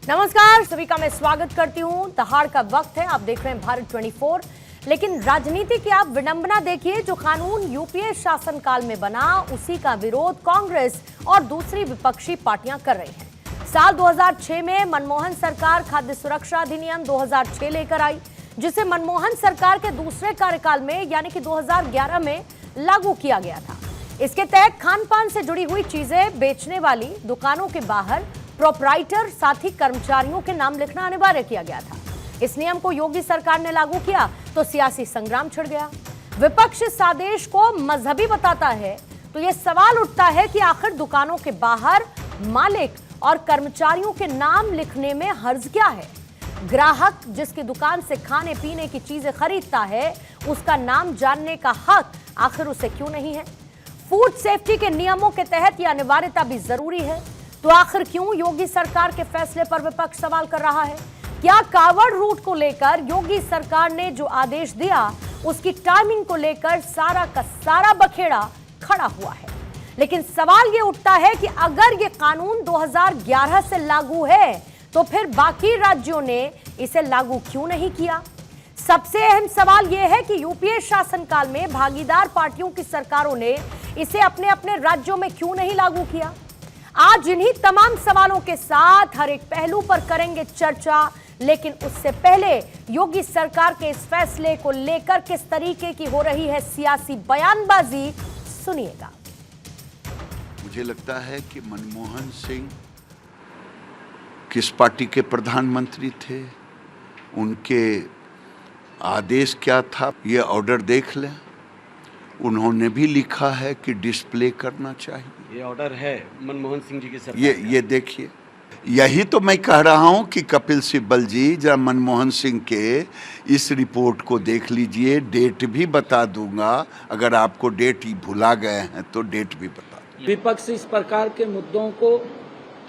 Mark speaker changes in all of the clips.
Speaker 1: नमस्कार, सभी का मैं स्वागत करती हूं। दहाड़ का वक्त है, आप देख रहे हैं भारत 24। लेकिन राजनीति की आप विडंबना देखिए। जो कानून यूपीए शासनकाल में बना, उसी का विरोध कांग्रेस और दूसरी विपक्षी पार्टियां कर रही हैं। साल 2006 में मनमोहन सरकार खाद्य सुरक्षा अधिनियम 2006 लेकर आई, जिसे मनमोहन सरकार के दूसरे कार्यकाल में यानी कि 2011 में लागू किया गया था। इसके तहत खान पान से जुड़ी हुई चीजें बेचने वाली दुकानों के बाहर प्रोपराइटर साथ ही कर्मचारियों के नाम लिखना अनिवार्य किया गया था। इस नियम को योगी सरकार ने लागू किया तो सियासी संग्राम छिड़ गया। विपक्ष इस आदेश को मजहबी बताता है तो यह सवाल उठता है कि आखिर दुकानों के बाहर मालिक और कर्मचारियों के नाम लिखने में हर्ज क्या है। ग्राहक जिसकी दुकान से खाने पीने की चीजें खरीदता है, उसका नाम जानने का हक आखिर उसे क्यों नहीं है। फूड सेफ्टी के नियमों के तहत यह अनिवार्यता भी जरूरी है, तो आखिर क्यों योगी सरकार के फैसले पर विपक्ष सवाल कर रहा है। क्या कावड़ रूट को लेकर योगी सरकार ने जो आदेश दिया, उसकी टाइमिंग को लेकर सारा का सारा बखेड़ा खड़ा हुआ है। लेकिन सवाल यह उठता है कि अगर यह कानून 2011 से लागू है तो फिर बाकी राज्यों ने इसे लागू क्यों नहीं किया। सबसे अहम सवाल यह है कि यूपीए शासनकाल में भागीदार पार्टियों की सरकारों ने इसे अपने अपने राज्यों में क्यों नहीं लागू किया। आज इन्हीं तमाम सवालों के साथ हर एक पहलू पर करेंगे चर्चा। लेकिन उससे पहले योगी सरकार के इस फैसले को लेकर किस तरीके की हो रही है सियासी बयानबाजी, सुनिएगा।
Speaker 2: मुझे लगता है कि मनमोहन सिंह किस पार्टी के प्रधानमंत्री थे, उनके आदेश क्या था, ये ऑर्डर देख लें। उन्होंने भी लिखा है कि डिस्प्ले करना चाहिए।
Speaker 3: ये ऑर्डर है मनमोहन सिंह जी की सरकार।
Speaker 2: ये देखिए, यही तो मैं कह रहा हूं कि कपिल सिब्बल जी जरा मनमोहन सिंह के इस रिपोर्ट को देख लीजिए। डेट भी बता दूंगा, अगर आपको डेट ही भुला गए हैं तो डेट भी बता दूंगा।
Speaker 4: विपक्ष इस प्रकार के मुद्दों को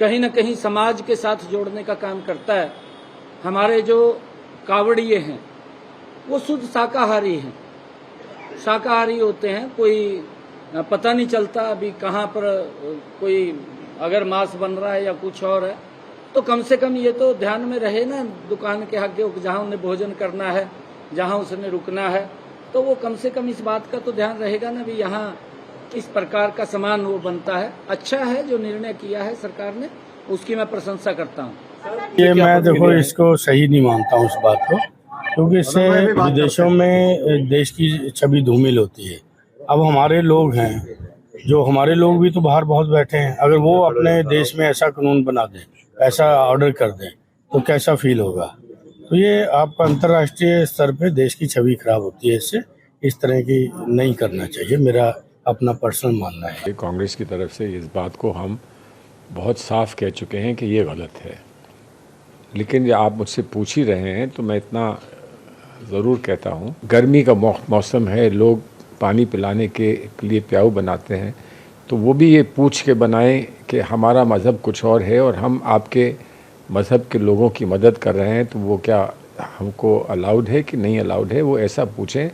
Speaker 4: कहीं न कहीं समाज के साथ जोड़ने का काम करता है। हमारे जो कावड़िए हैं वो शुद्ध शाकाहारी हैं, शाकाहारी होते हैं। कोई पता नहीं चलता अभी कहाँ पर कोई अगर मांस बन रहा है या कुछ और है, तो कम से कम ये तो ध्यान में रहे ना, दुकान के आगे जहाँ उन्हें भोजन करना है, जहाँ उसने रुकना है, तो वो कम से कम इस बात का तो ध्यान रहेगा ना भी यहाँ इस प्रकार का सामान वो बनता है। अच्छा है जो निर्णय किया है सरकार ने, उसकी मैं प्रशंसा करता हूँ।
Speaker 5: ये मैं देखो इसको सही नहीं मानता हूँ इस बात को, क्योंकि इससे विदेशों में देश की छवि धूमिल होती है। अब हमारे लोग हैं, जो हमारे लोग भी तो बाहर बहुत बैठे हैं, अगर वो अपने देश में ऐसा कानून बना दें, ऐसा ऑर्डर कर दें, तो कैसा फील होगा। तो ये आपका अंतर्राष्ट्रीय स्तर पे देश की छवि खराब होती है। इससे इस तरह की नहीं करना चाहिए, मेरा अपना पर्सनल मानना है।
Speaker 6: कांग्रेस की तरफ से इस बात को हम बहुत साफ कह चुके हैं कि ये गलत है। लेकिन ये आप मुझसे पूछ ही रहे हैं तो मैं इतना ज़रूर कहता हूँ, गर्मी का मौसम है, लोग पानी पिलाने के लिए प्याऊ बनाते हैं, तो वो भी ये पूछ के बनाएं कि हमारा मज़हब कुछ और है और हम आपके मज़हब के लोगों की मदद कर रहे हैं, तो वो क्या हमको अलाउड है कि नहीं अलाउड है, वो ऐसा पूछें।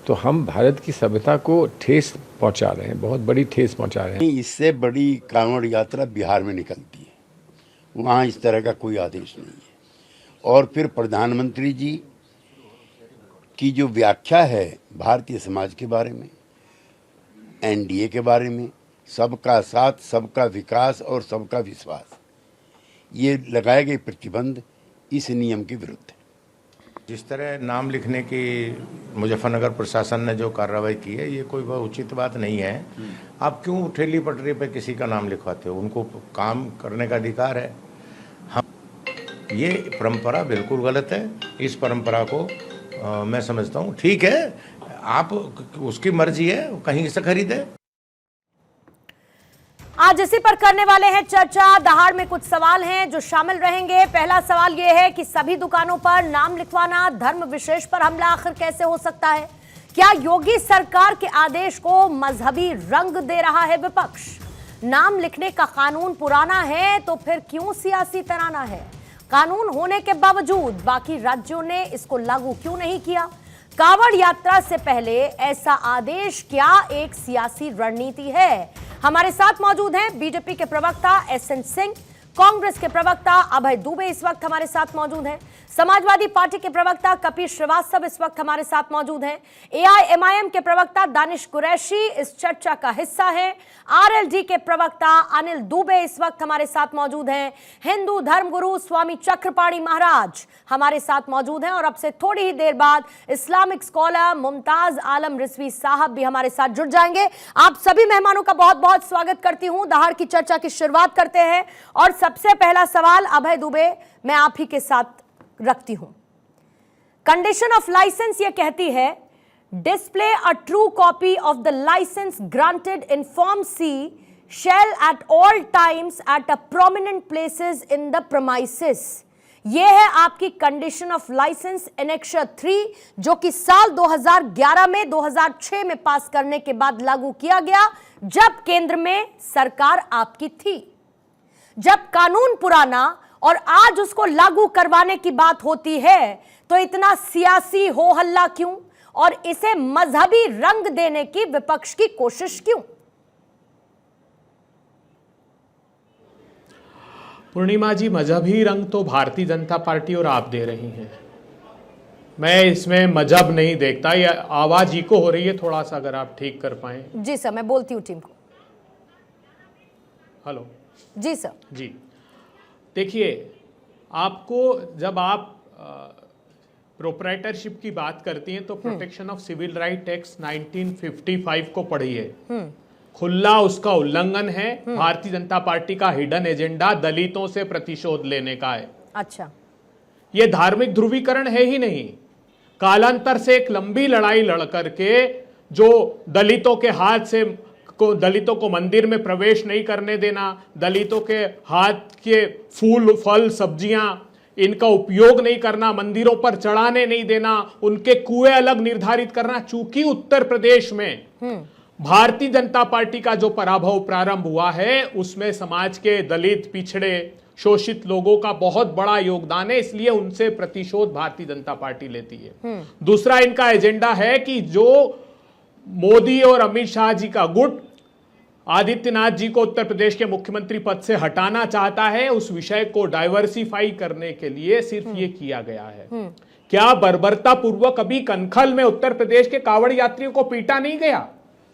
Speaker 6: तो हम भारत की सभ्यता को ठेस पहुंचा रहे हैं, बहुत बड़ी ठेस पहुंचा रहे हैं।
Speaker 7: इससे बड़ी कांवड़ यात्रा बिहार में निकलती है, वहाँ इस तरह का कोई आदेश नहीं है। और फिर प्रधानमंत्री जी की जो व्याख्या है भारतीय समाज के बारे में, एनडीए के बारे में, सबका साथ, सबका विकास और सबका विश्वास, ये लगाए गए प्रतिबंध इस नियम के विरुद्ध है।
Speaker 8: जिस तरह नाम लिखने की मुजफ्फरनगर प्रशासन ने जो कार्रवाई की है, ये कोई बहुत उचित बात नहीं है। आप क्यों ठेली पटरी पे किसी का नाम लिखवाते हो? उनको काम करने का अधिकार है। ये परंपरा बिल्कुल गलत है। इस परंपरा को मैं समझता हूँ ठीक है, आप उसकी मर्जी है, कहीं से खरीदे।
Speaker 1: आज इसी पर करने वाले हैं चर्चा। दहाड़ में कुछ सवाल हैं जो शामिल रहेंगे। पहला सवाल यह है कि सभी दुकानों पर नाम लिखवाना धर्म विशेष पर हमला आखिर कैसे हो सकता है। क्या योगी सरकार के आदेश को मजहबी रंग दे रहा है विपक्ष। नाम लिखने का कानून पुराना है तो फिर क्यों सियासी तराना है। कानून होने के बावजूद बाकी राज्यों ने इसको लागू क्यों नहीं किया। कावड़ यात्रा से पहले ऐसा आदेश क्या एक सियासी रणनीति है। हमारे साथ मौजूद हैं बीजेपी के प्रवक्ता एसएन सिंह, कांग्रेस के प्रवक्ता अभय दुबे इस वक्त हमारे साथ मौजूद हैं। समाजवादी पार्टी के प्रवक्ता कपिल श्रीवास्तव इस वक्त हमारे साथ मौजूद हैं। एआईएमआईएम के प्रवक्ता दानिश कुरैशी इस चर्चा का हिस्सा हैं। आरएलडी के प्रवक्ता अनिल दुबे इस वक्त हमारे साथ मौजूद हैं। हिंदू धर्मगुरु स्वामी चक्रपाणी महाराज हमारे साथ मौजूद हैं और अब से थोड़ी ही देर बाद इस्लामिक स्कॉलर मुमताज आलम रिजवी साहब भी हमारे साथ जुड़ जाएंगे। आप सभी मेहमानों का बहुत बहुत स्वागत करती हूं। दहाड़ की चर्चा की शुरुआत करते हैं और सबसे पहला सवाल अभय दुबे मैं आप ही के साथ रखती हूं। कंडीशन ऑफ लाइसेंस ये कहती है display a true copy of the licence granted in form C shall at all times at a prominent places in the premises. यह है आपकी कंडीशन ऑफ लाइसेंस एनेक्शर 3 जो कि साल 2011 में 2006 में पास करने के बाद लागू किया गया जब केंद्र में सरकार आपकी थी। जब कानून पुराना और आज उसको लागू करवाने की बात होती है तो इतना सियासी हो हल्ला क्यों और इसे मजहबी रंग देने की विपक्ष की कोशिश क्यों?
Speaker 9: पूर्णिमा जी, मजहबी रंग तो भारतीय जनता पार्टी और आप दे रही हैं। मैं इसमें मजहब नहीं देखता। ये आवाज इको हो रही है, थोड़ा सा अगर आप ठीक कर पाए।
Speaker 1: जी सर, मैं बोलती हूं टीम को।
Speaker 9: हेलो
Speaker 1: जी सर।
Speaker 9: जी, देखिए, आपको जब आप प्रोप्राइटरशिप की बात करती हैं तो protection of civil right act 1955 को पढ़िए। खुला उसका उल्लंघन है। भारतीय जनता पार्टी का हिडन एजेंडा दलितों से प्रतिशोध लेने का है।
Speaker 1: अच्छा,
Speaker 9: यह धार्मिक ध्रुवीकरण है ही नहीं। कालांतर से एक लंबी लड़ाई लड़ करके जो दलितों के हाथ से दलितों को मंदिर में प्रवेश नहीं करने देना, दलितों के हाथ के फूल फल सब्जियां इनका उपयोग नहीं करना, मंदिरों पर चढ़ाने नहीं देना, उनके कुएं अलग निर्धारित करना। चूंकि उत्तर प्रदेश में भारतीय जनता पार्टी का जो पराभव प्रारंभ हुआ है उसमें समाज के दलित, पिछड़े, शोषित लोगों का बहुत बड़ा योगदान है, इसलिए उनसे प्रतिशोध भारतीय जनता पार्टी लेती है। दूसरा इनका एजेंडा है कि जो मोदी और अमित शाह जी का गुट आदित्यनाथ जी को उत्तर प्रदेश के मुख्यमंत्री पद से हटाना चाहता है, उस विषय को डाइवर्सिफाई करने के लिए सिर्फ ये किया गया है। क्या बर्बरता पूर्वक कभी कनखल में उत्तर प्रदेश के कांवड़ यात्रियों को पीटा नहीं गया?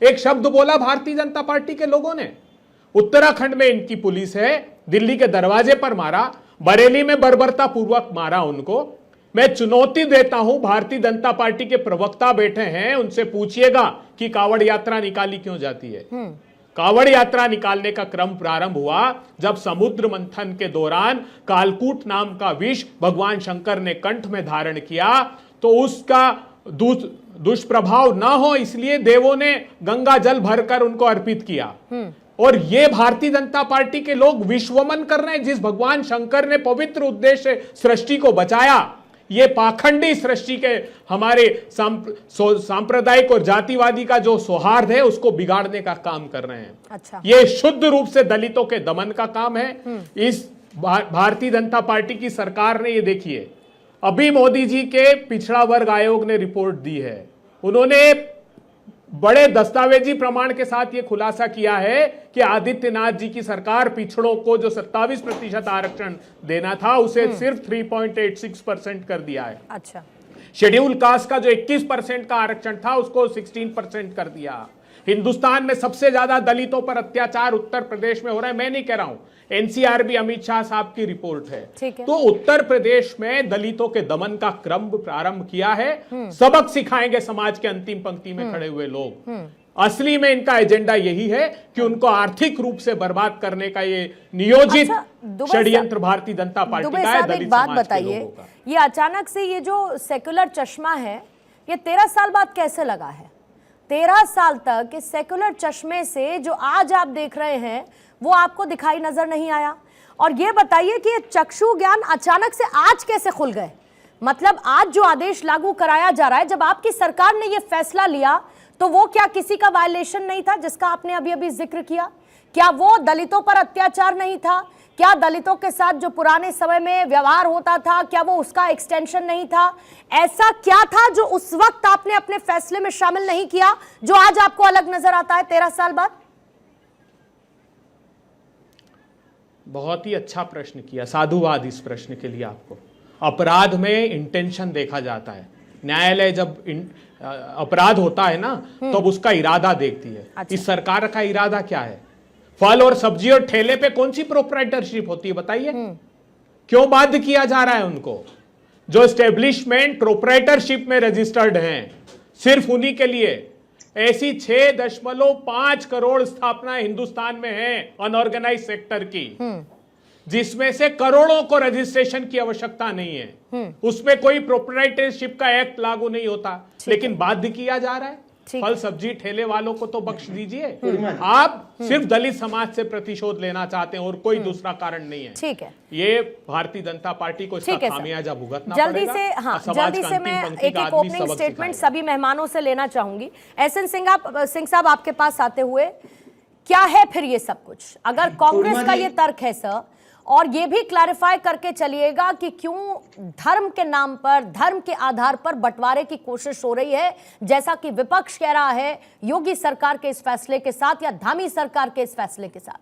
Speaker 9: एक शब्द बोला भारतीय जनता पार्टी के लोगों ने? उत्तराखंड में इनकी पुलिस है, दिल्ली के दरवाजे पर मारा, बरेली में बर्बरता पूर्वक मारा उनको। मैं चुनौती देता हूं, भारतीय जनता पार्टी के प्रवक्ता बैठे हैं, उनसे पूछिएगा कि कांवड़ यात्रा निकाली क्यों जाती है। कांवड़ यात्रा निकालने का क्रम प्रारंभ हुआ जब समुद्र मंथन के दौरान कालकूट नाम का विष भगवान शंकर ने कंठ में धारण किया, तो उसका दुष्प्रभाव ना हो इसलिए देवों ने गंगा जल भरकर उनको अर्पित किया। और ये भारतीय जनता पार्टी के लोग विश्वमन कर रहे हैं। जिस भगवान शंकर ने पवित्र उद्देश्य सृष्टि को बचाया, ये पाखंडी सृष्टि के हमारे सांप्रदायिक और जातिवादी का जो सौहार्द है उसको बिगाड़ने का काम कर रहे हैं।
Speaker 1: अच्छा।
Speaker 9: ये शुद्ध रूप से दलितों के दमन का काम है। इस भारतीय जनता पार्टी की सरकार ने, ये देखिए, अभी मोदी जी के पिछड़ा वर्ग आयोग ने रिपोर्ट दी है। उन्होंने बड़े दस्तावेजी प्रमाण के साथ यह खुलासा किया है कि आदित्यनाथ जी की सरकार पिछड़ों को जो 27% आरक्षण देना था उसे सिर्फ 3.86% कर दिया है।
Speaker 1: अच्छा।
Speaker 9: शेड्यूल कास्ट का जो 21% का आरक्षण था उसको 16% कर दिया। हिंदुस्तान में सबसे ज्यादा दलितों पर अत्याचार उत्तर प्रदेश में हो रहा है। मैं नहीं कह रहा हूं, एनसीआरबी अमित शाह साहब की रिपोर्ट है। तो उत्तर प्रदेश में दलितों के दमन का क्रम प्रारंभ किया है। सबक सिखाएंगे समाज के अंतिम पंक्ति में खड़े हुए लोग। असली में इनका एजेंडा यही है कि उनको आर्थिक रूप से बर्बाद करने का ये नियोजित षड्यंत्र भारतीय जनता पार्टी का है। दलित
Speaker 1: बात बताइए, ये अचानक से ये जो सेक्युलर चश्मा है ये 13 साल बाद कैसे लगा है? 13 साल तक इस सेक्युलर चश्मे से जो आज आप देख रहे हैं वो आपको दिखाई नजर नहीं आया। और ये बताइए कि ये चक्षु ज्ञान अचानक से आज कैसे खुल गए? मतलब आज जो आदेश लागू कराया जा रहा है, जब आपकी सरकार ने ये फैसला लिया तो वो क्या किसी का वायलेशन नहीं था जिसका आपने अभी अभी जिक्र किया? क्या वो दलितों पर अत्याचार नहीं था? क्या दलितों के साथ जो पुराने समय में व्यवहार होता था क्या वो उसका एक्सटेंशन नहीं था? ऐसा क्या था जो उस वक्त आपने अपने फैसले में शामिल नहीं किया जो आज आपको अलग नजर आता है 13 साल बाद?
Speaker 9: बहुत ही अच्छा प्रश्न किया, साधुवाद इस प्रश्न के लिए आपको। अपराध में इंटेंशन देखा जाता है। न्यायालय जब अपराध होता है ना तब उसका इरादा देखती है।
Speaker 1: अच्छा।
Speaker 9: इस सरकार का इरादा क्या है? फल और सब्जी और ठेले पे कौन सी प्रोप्राइटरशिप होती है बताइए? क्यों बाध्य किया जा रहा है उनको? जो एस्टेब्लिशमेंट प्रोप्राइटरशिप में रजिस्टर्ड हैं, सिर्फ उन्हीं के लिए ऐसी 6.5 करोड़ स्थापना हिंदुस्तान में है अनऑर्गेनाइज सेक्टर की, जिसमें से करोड़ों को रजिस्ट्रेशन की आवश्यकता नहीं है। उसमें कोई प्रोप्राइटरशिप का एक्ट लागू नहीं होता, लेकिन बाध्य किया जा रहा है। फल सब्जी ठेले वालों को तो बख्श दीजिए। आप सिर्फ दलित समाज से प्रतिशोध लेना चाहते हैं और कोई दूसरा कारण नहीं है।
Speaker 1: ठीक है,
Speaker 9: ये भारतीय जनता पार्टी को इसका खामियाजा भुगतना
Speaker 1: जल्दी
Speaker 9: पड़ेगा।
Speaker 1: से। हाँ, जल्दी से मैं एक ओपनिंग स्टेटमेंट सभी मेहमानों से लेना चाहूंगी। एसएन सिंह साहब, आपके पास आते हुए, क्या है फिर ये सब कुछ? अगर कांग्रेस का ये तर्क है सर, और ये भी क्लैरिफाई करके चलिएगा कि क्यों धर्म के नाम पर, धर्म के आधार पर बंटवारे की कोशिश हो रही है, जैसा कि विपक्ष कह रहा है योगी सरकार के इस फैसले के साथ या धामी सरकार के इस फैसले के साथ।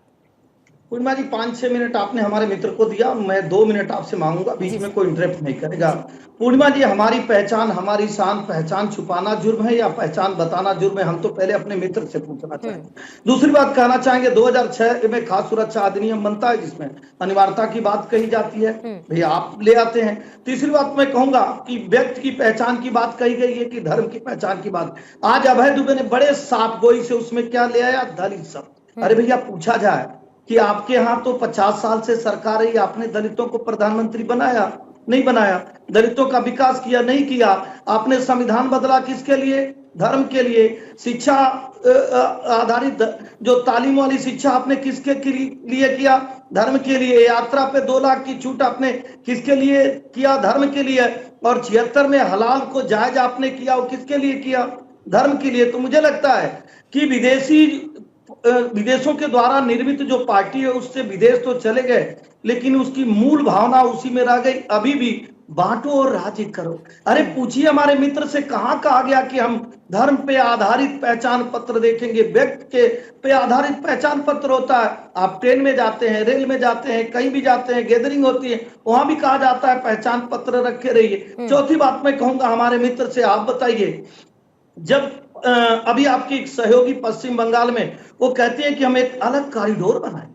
Speaker 10: पूर्णिमा जी, 5-6 मिनट आपने हमारे मित्र को दिया, मैं 2 मिनट आपसे मांगूंगा, बीच में कोई इंटरप्ट नहीं करेगा। पूर्णिमा जी, हमारी पहचान, हमारी शान, पहचान छुपाना जुर्म है या पहचान बताना जुर्म है? हम तो पहले अपने मित्र से पूछना चाहेंगे। दूसरी बात कहना चाहेंगे, 2006 में खास सुरक्षा अधिनियम बनता है जिसमें अनिवार्यता की बात कही जाती है, भैया आप ले आते हैं। तीसरी बात मैं कहूंगा कि व्यक्ति की पहचान की बात कही गई है कि धर्म की पहचान की बात। आज अभय दुबे ने बड़े साफ गोई से उसमें क्या ले आया? दलित शब्द। अरे भैया, पूछा जाए कि आपके यहाँ तो 50 साल से सरकार है, आपने दलितों को प्रधानमंत्री बनाया? नहीं बनाया। दलितों का विकास किया? नहीं किया। आपने संविधान बदला किसके लिए? धर्म के लिए। शिक्षा आधारित जो तालीम वाली शिक्षा आपने किसके लिए किया? धर्म के लिए। यात्रा पे 2 लाख की छूट आपने किसके लिए किया? धर्म के लिए। और 76 में हलाल को जायज आपने किया, वो किसके लिए किया? धर्म के लिए। तो मुझे लगता है कि विदेशों के द्वारा निर्मित जो पार्टी है उससे विदेश तो चले गए, लेकिन उसकी मूल भावना उसी में रह गई। अभी भी बांटो और राज्य करो। अरे पूछिए हमारे मित्र से, कहाँ कहा गया कि हम धर्म पे आधारित पहचान पत्र देखेंगे? व्यक्ति के पे आधारित पहचान पत्र होता है। आप ट्रेन में जाते हैं, रेल में जाते हैं, कहीं भी जाते हैं, गैदरिंग होती है, वहां भी कहा जाता है पहचान पत्र रखे रहिए। चौथी बात मैं कहूंगा हमारे मित्र से, आप बताइए, जब अभी आपकी एक सहयोगी पश्चिम बंगाल में वो कहती है कि हम एक अलग कॉरिडोर बनाएं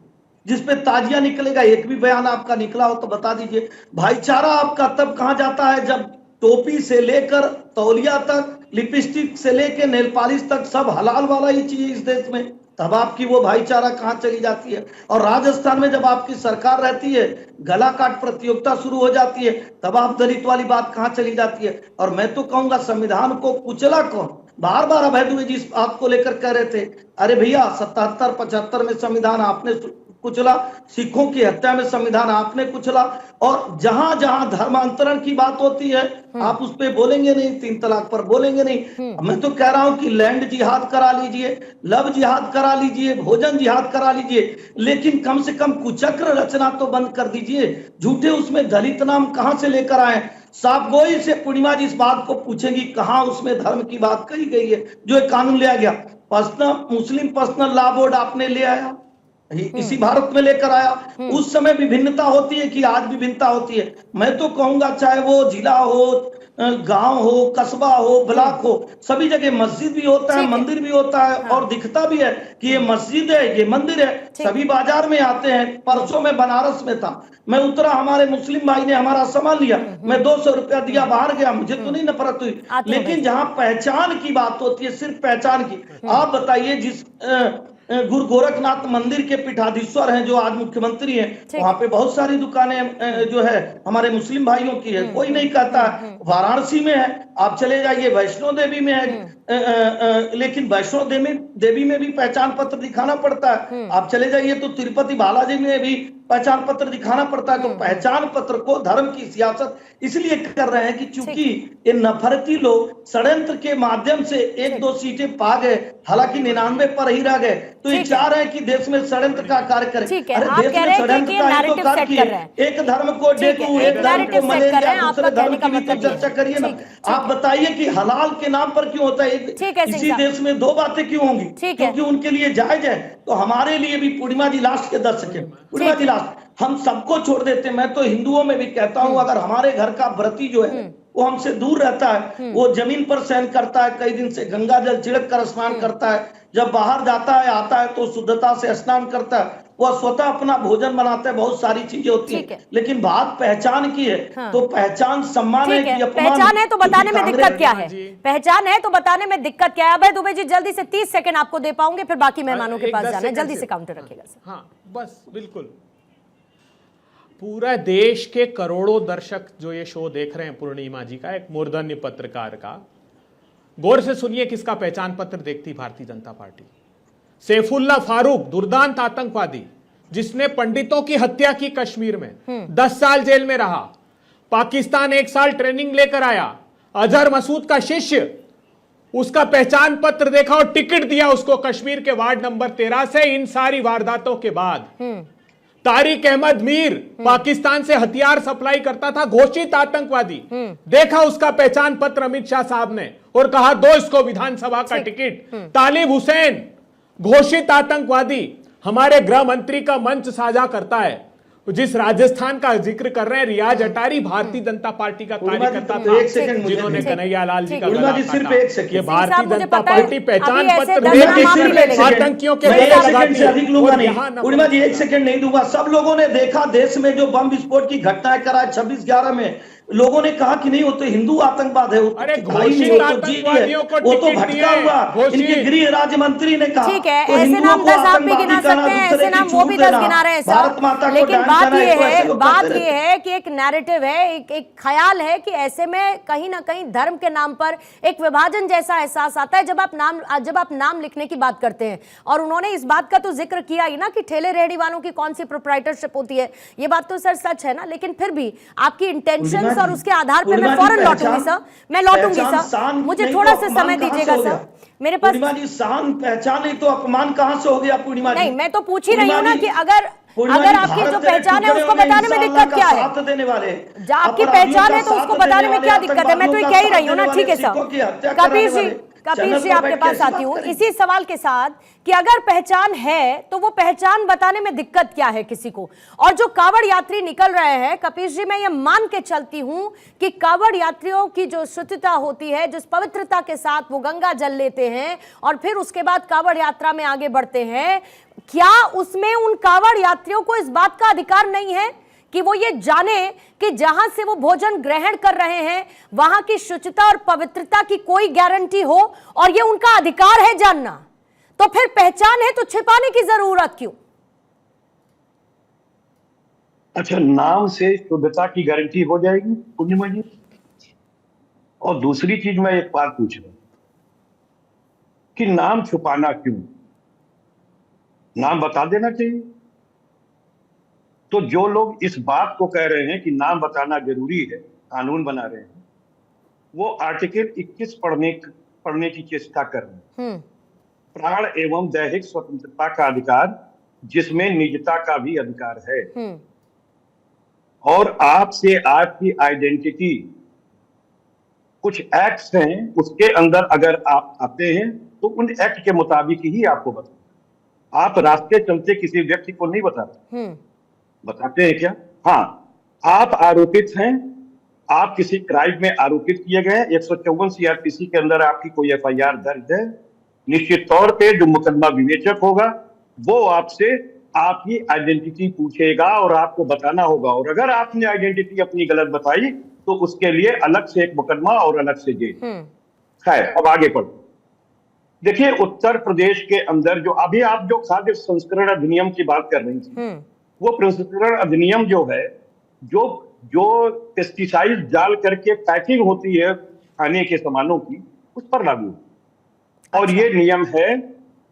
Speaker 10: जिसपे ताजिया निकलेगा, एक भी बयान आपका निकला हो तो बता दीजिए। भाईचारा आपका तब कहां जाता है जब टोपी से लेकर तौलिया तक, लिपस्टिक से लेकर नेल पॉलिश तक सब हलाल वाला ही चाहिए इस देश में, तब आपकी वो भाईचारा कहां चली जाती है? और राजस्थान में जब आपकी सरकार रहती है, गला काट प्रतियोगिता शुरू हो जाती है, तब आप दलित वाली बात कहां चली जाती है? और मैं तो कहूंगा संविधान को कुचला कौन? बार बार अभय दुबे जी इस बात को लेकर कह रहे थे, अरे भैया 77-75 में संविधान आपने कुचला, सिखों की हत्या में संविधान आपने कुचला, और जहां जहां धर्मांतरण की बात होती है आप उस पे बोलेंगे नहीं, 3 तलाक पर बोलेंगे नहीं। मैं तो कह रहा हूं कि लैंड जिहाद करा लीजिए, लव जिहाद करा लीजिए, भोजन जिहाद करा लीजिए, लेकिन कम से कम कुचक्र रचना तो बंद कर दीजिए। झूठे उसमें दलित नाम कहां से लेकर आए? साफ गोई से पूर्णिमा जी इस बात को पूछेंगी कहां उसमें धर्म की बात कही गई है जो एक कानून लिया गया? मुस्लिम पर्सनल लॉ बोर्ड आपने ले आया, इसी भारत में लेकर आया। उस समय विभिन्नता होती है कि आज विभिन्नता होती है? मैं तो कहूंगा चाहे वो जिला हो, गांव हो, कस्बा हो, ब्लॉक हो, सभी जगह मस्जिद भी होता है, मंदिर भी होता है, और दिखता भी है कि ये मस्जिद है, ये मंदिर है। सभी बाजार में आते हैं। परसों में बनारस में था, मैं उतरा, हमारे मुस्लिम भाई ने हमारा सामान लिया, मैं 200 रुपया दिया, बाहर गया, मुझे तो नहीं नफरत हुई। लेकिन जहां पहचान की बात होती है, सिर्फ पहचान की, आप बताइए जिस गुरु गोरखनाथ मंदिर के पीठाधीश्वर हैं जो आज मुख्यमंत्री हैं, वहां पे बहुत सारी दुकानें जो है हमारे मुस्लिम भाइयों की है, कोई नहीं कहता। वाराणसी में है, आप चले जाइए, वैष्णो देवी में है, लेकिन वैष्णो देवी में भी पहचान पत्र दिखाना पड़ता है। आप चले जाइए तो तिरुपति बालाजी में भी पहचान पत्र दिखाना पड़ता है। तो पहचान पत्र को धर्म की सियासत इसलिए कर रहे हैं कि चूंकि ये नफरती लोग षड्यंत्र के माध्यम से 1-2 सीटें पा गए, हालांकि 99 पर ही रह गए, तो ये चाह रहे हैं कि देश में षड्यंत्र का कार्य करें। अरे देश में षड्यंत्र का ही तो कार्य किए, एक धर्म को डेकू, एक धर्म को मलेरिया, दूसरे धर्म की भी तो चर्चा करिए ना। आप बताइए कि हलाल के नाम पर क्यों होता है? इसी देश में 2 बातें क्यों होंगी? क्योंकि उनके लिए जायज है, तो हमारे लिए भी। पूर्णिमा जी लास्ट के 10 सेकेंड, पूर्णिमा जी लास्ट, हम सबको छोड़ देते। मैं तो हिंदुओं में भी कहता हूं, अगर हमारे घर का व्रती जो है वो हमसे दूर रहता है, वो जमीन पर शयन करता है, कई दिन से गंगा जल छिड़क कर स्नान करता है, जब बाहर जाता है आता है तो शुद्धता से स्नान करता है, वह स्वतः अपना भोजन बनाता है, बहुत सारी चीजें होती है। लेकिन बात पहचान की है, तो पहचान सम्मान है कि अपमान?
Speaker 1: पहचान है तो बताने में दिक्कत क्या है? पहचान है तो बताने में दिक्कत क्या है? अभय दुबे जी जल्दी से 30 सेकंड आपको दे पाऊंगे, फिर बाकी मेहमानों के पास जाना है, जल्दी से काउंटर रखिएगा सर।
Speaker 9: हाँ बस बिल्कुल। पूरा देश के करोड़ों दर्शक जो ये शो देख रहे हैं पूर्णिमा जी का, एक मूर्धन्य पत्रकार का, गौर से सुनिए किसका पहचान पत्र देखती भारतीय जनता पार्टी। सैफुल्लाह फारूक, दुर्दांत आतंकवादी जिसने पंडितों की हत्या की कश्मीर में, 10 साल जेल में रहा, पाकिस्तान 1 साल ट्रेनिंग लेकर आया, अजहर मसूद का शिष्य, उसका पहचान पत्र देखा और टिकट दिया उसको कश्मीर के वार्ड नंबर 13 से। इन सारी वारदातों के बाद तारिक अहमद मीर पाकिस्तान से हथियार सप्लाई करता था, घोषित आतंकवादी, देखा उसका पहचान पत्र अमित शाह साहब ने और कहा दो इसको विधानसभा का टिकट। तालिब हुसैन, घोषित आतंकवादी, हमारे गृह मंत्री का मंच साझा करता है। जिस राजस्थान का जिक्र कर रहे हैं, रियाज अटारी भारतीय जनता पार्टी का कार्यकर्ता था जिन्होंने कन्हैया लाल जी का गला काटा। ये भारतीय जनता पार्टी पहचान पत्र आतंकियों के गले लगाती है।
Speaker 10: पूर्णिमा जी 1 सेकंड नहीं दूंगा। सब लोगों ने देखा देश में जो बम विस्फोट की घटनाएं कराए 26/11 में, लोगों ने कहा कि नहीं वो तो हिंदू आतंकवाद है,
Speaker 9: अरे घोषित आतंकवादियों को
Speaker 10: वो तो भटका हुआ। इनके गृह राज्य मंत्री ने कहा
Speaker 1: ठीक है, ऐसे नाम 10 आप भी गिना सकते हैं, ऐसे नाम वो भी 10 गिना रहे हैं सर। लेकिन बात ये है कि एक नैरेटिव है, एक ख्याल है कि ऐसे में कहीं ना कहीं धर्म के नाम पर एक विभाजन जैसा एहसास आता है जब आप नाम लिखने की बात करते हैं। और उन्होंने इस बात का तो जिक्र किया ही ना कि ठेले रेहड़ी वालों की कौन सी प्रोप्राइटरशिप होती है, ये बात तो सर सच है ना। लेकिन फिर भी आपकी इंटेंशन और उसके आधार पर मैं फौरन लौटूंगी सर, मैं लौटूंगी सर, मुझे थोड़ा सा समय दीजिएगा सर। मेरे पास
Speaker 10: पूर्णिमा जी शान पहचान नहीं तो अपमान कहां से हो गया पूर्णिमा जी?
Speaker 1: नहीं, मैं तो पूछ ही रही हूँ ना कि अगर आपकी जो पहचान है उसको बताने में दिक्कत क्या है? आपकी पहचान है तो उसको बताने में क्या दिक्कत है? मैं तो ये कह ही रही हूँ ना। ठीक है सर, कपिल जी आपके पास आती हूँ इसी सवाल के साथ कि अगर पहचान है तो वो पहचान बताने में दिक्कत क्या है किसी को? और जो कावड़ यात्री निकल रहे हैं, कपिल जी मैं ये मान के चलती हूं कि कावड़ यात्रियों की जो शुद्धता होती है, जिस पवित्रता के साथ वो गंगा जल लेते हैं और फिर उसके बाद कावड़ यात्रा में आगे बढ़ते हैं, क्या उसमें उन कावड़ यात्रियों को इस बात का अधिकार नहीं है कि वो ये जाने कि जहां से वो भोजन ग्रहण कर रहे हैं वहां की शुचिता और पवित्रता की कोई गारंटी हो, और ये उनका अधिकार है जानना? तो फिर पहचान है तो छिपाने की जरूरत क्यों?
Speaker 11: अच्छा, नाम से शुद्धता की गारंटी हो जाएगी पूर्णिमा जी? और दूसरी चीज मैं एक बात पूछ रहा हूं कि नाम छुपाना क्यों? नाम बता देना चाहिए। तो जो लोग इस बात को कह रहे हैं कि नाम बताना जरूरी है, कानून बना रहे हैं, वो आर्टिकल 21 पढ़ने की चेष्टा कर रहे हैं। प्राण एवं दैहिक स्वतंत्रता का अधिकार, जिसमें निजता का भी अधिकार है। और आपसे आपकी आइडेंटिटी, कुछ एक्ट्स हैं उसके अंदर अगर आप आते हैं तो उन एक्ट के मुताबिक ही आपको बताते। आप रास्ते चलते किसी व्यक्ति को नहीं बताते। बताते हैं क्या? हाँ, आप आरोपित हैं, आप किसी क्राइम में आरोपित किए गए, 154 सीआरपीसी के अंदर आपकी कोई एफआईआर दर्ज है, निश्चित तौर पे जो मुकदमा विवेचक होगा वो आपसे आपकी आइडेंटिटी पूछेगा और आपको बताना होगा। और अगर आपने आइडेंटिटी अपनी गलत बताई तो उसके लिए अलग से एक मुकदमा और अलग से जेल। खैर, अब आगे बढ़ो। देखिए, उत्तर प्रदेश के अंदर जो अभी आप जो खाद्य संस्करण अधिनियम की बात कर रही थी, वो प्रसंस्करण अधिनियम जो है, जो पेस्टिसाइड डाल करके पैकिंग होती है खाने के सामानों की, उस पर लागू है। और ये नियम है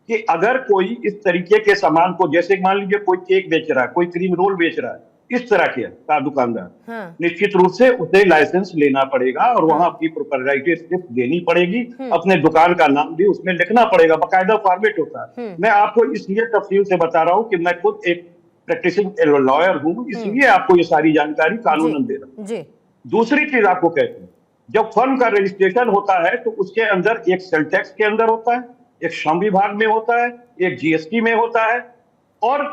Speaker 11: कि अगर कोई इस तरीके के सामान को, जैसे मान लीजिए कोई केक बेच रहा है, कोई क्रीम रोल बेच रहा है, इस तरह के का दुकानदार, निश्चित रूप से उसे लाइसेंस लेना पड़ेगा और वहां अपनी प्रोप्राइटरशिप देनी पड़ेगी, अपने दुकान का नाम भी उसमें लिखना पड़ेगा, बाकायदा फॉर्मेट होता है। मैं आपको इसलिए तफसील से बता रहा हूं कि मैं खुद एक प्रैक्टिसिंग लॉयर हूं, इसलिए आपको ये सारी जानकारी कानूनन दे रहा हूं। दूसरी चीज आपको कहते हैं, जब फर्म का रजिस्ट्रेशन होता है तो उसके अंदर एक सेल टैक्स के अंदर होता है, एक श्रम विभाग में होता है, एक जीएसटी में होता है, और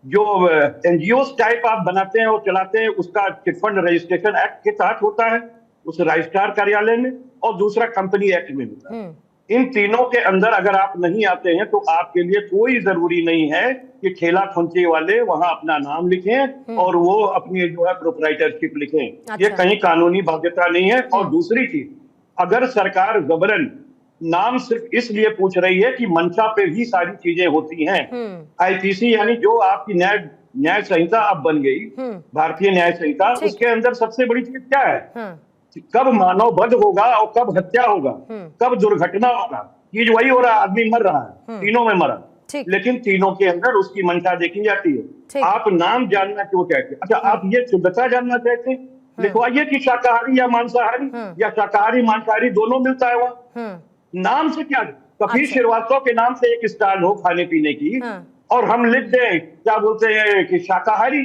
Speaker 11: जो एनजीओ टाइप आप बनाते हैं और चलाते हैं, उसका चिटफंड रजिस्ट्रेशन एक्ट के तहत होता है उस रजिस्ट्रार कार्यालय में, और दूसरा कंपनी एक्ट में होता है। इन तीनों के अंदर अगर आप नहीं आते हैं तो आपके लिए कोई जरूरी नहीं है कि ठेला ठुमके वाले वहां अपना नाम लिखें और वो अपनी जो है प्रोप्राइटरशिप लिखें।
Speaker 1: अच्छा।
Speaker 11: ये कहीं कानूनी बाध्यता नहीं है। और दूसरी चीज, अगर सरकार जबरन नाम सिर्फ इसलिए पूछ रही है कि मंशा पे भी सारी चीजें होती हैं, आईपीसी यानी जो आपकी न्याय संहिता अब बन गई, भारतीय न्याय संहिता, उसके अंदर सबसे बड़ी चीज क्या है? कब मानव वध होगा और कब हत्या होगा, कब दुर्घटना होगा, चीज वही हो रहा है, आदमी मर रहा है, तीनों में मरा, लेकिन तीनों के अंदर उसकी मंशा देखी जाती है। आप नाम जानना क्यों चाहते हैं? अच्छा, आप ये शुद्धता जानना चाहते हैं, लिखवाइए कि शाकाहारी या मांसाहारी, या शाकाहारी मांसाहारी दोनों मिलता है वहां। नाम से क्या, कपिल श्रीवास्तव के नाम से एक स्टाल हो खाने पीने की, और हम लिख दें क्या बोलते हैं कि शाकाहारी,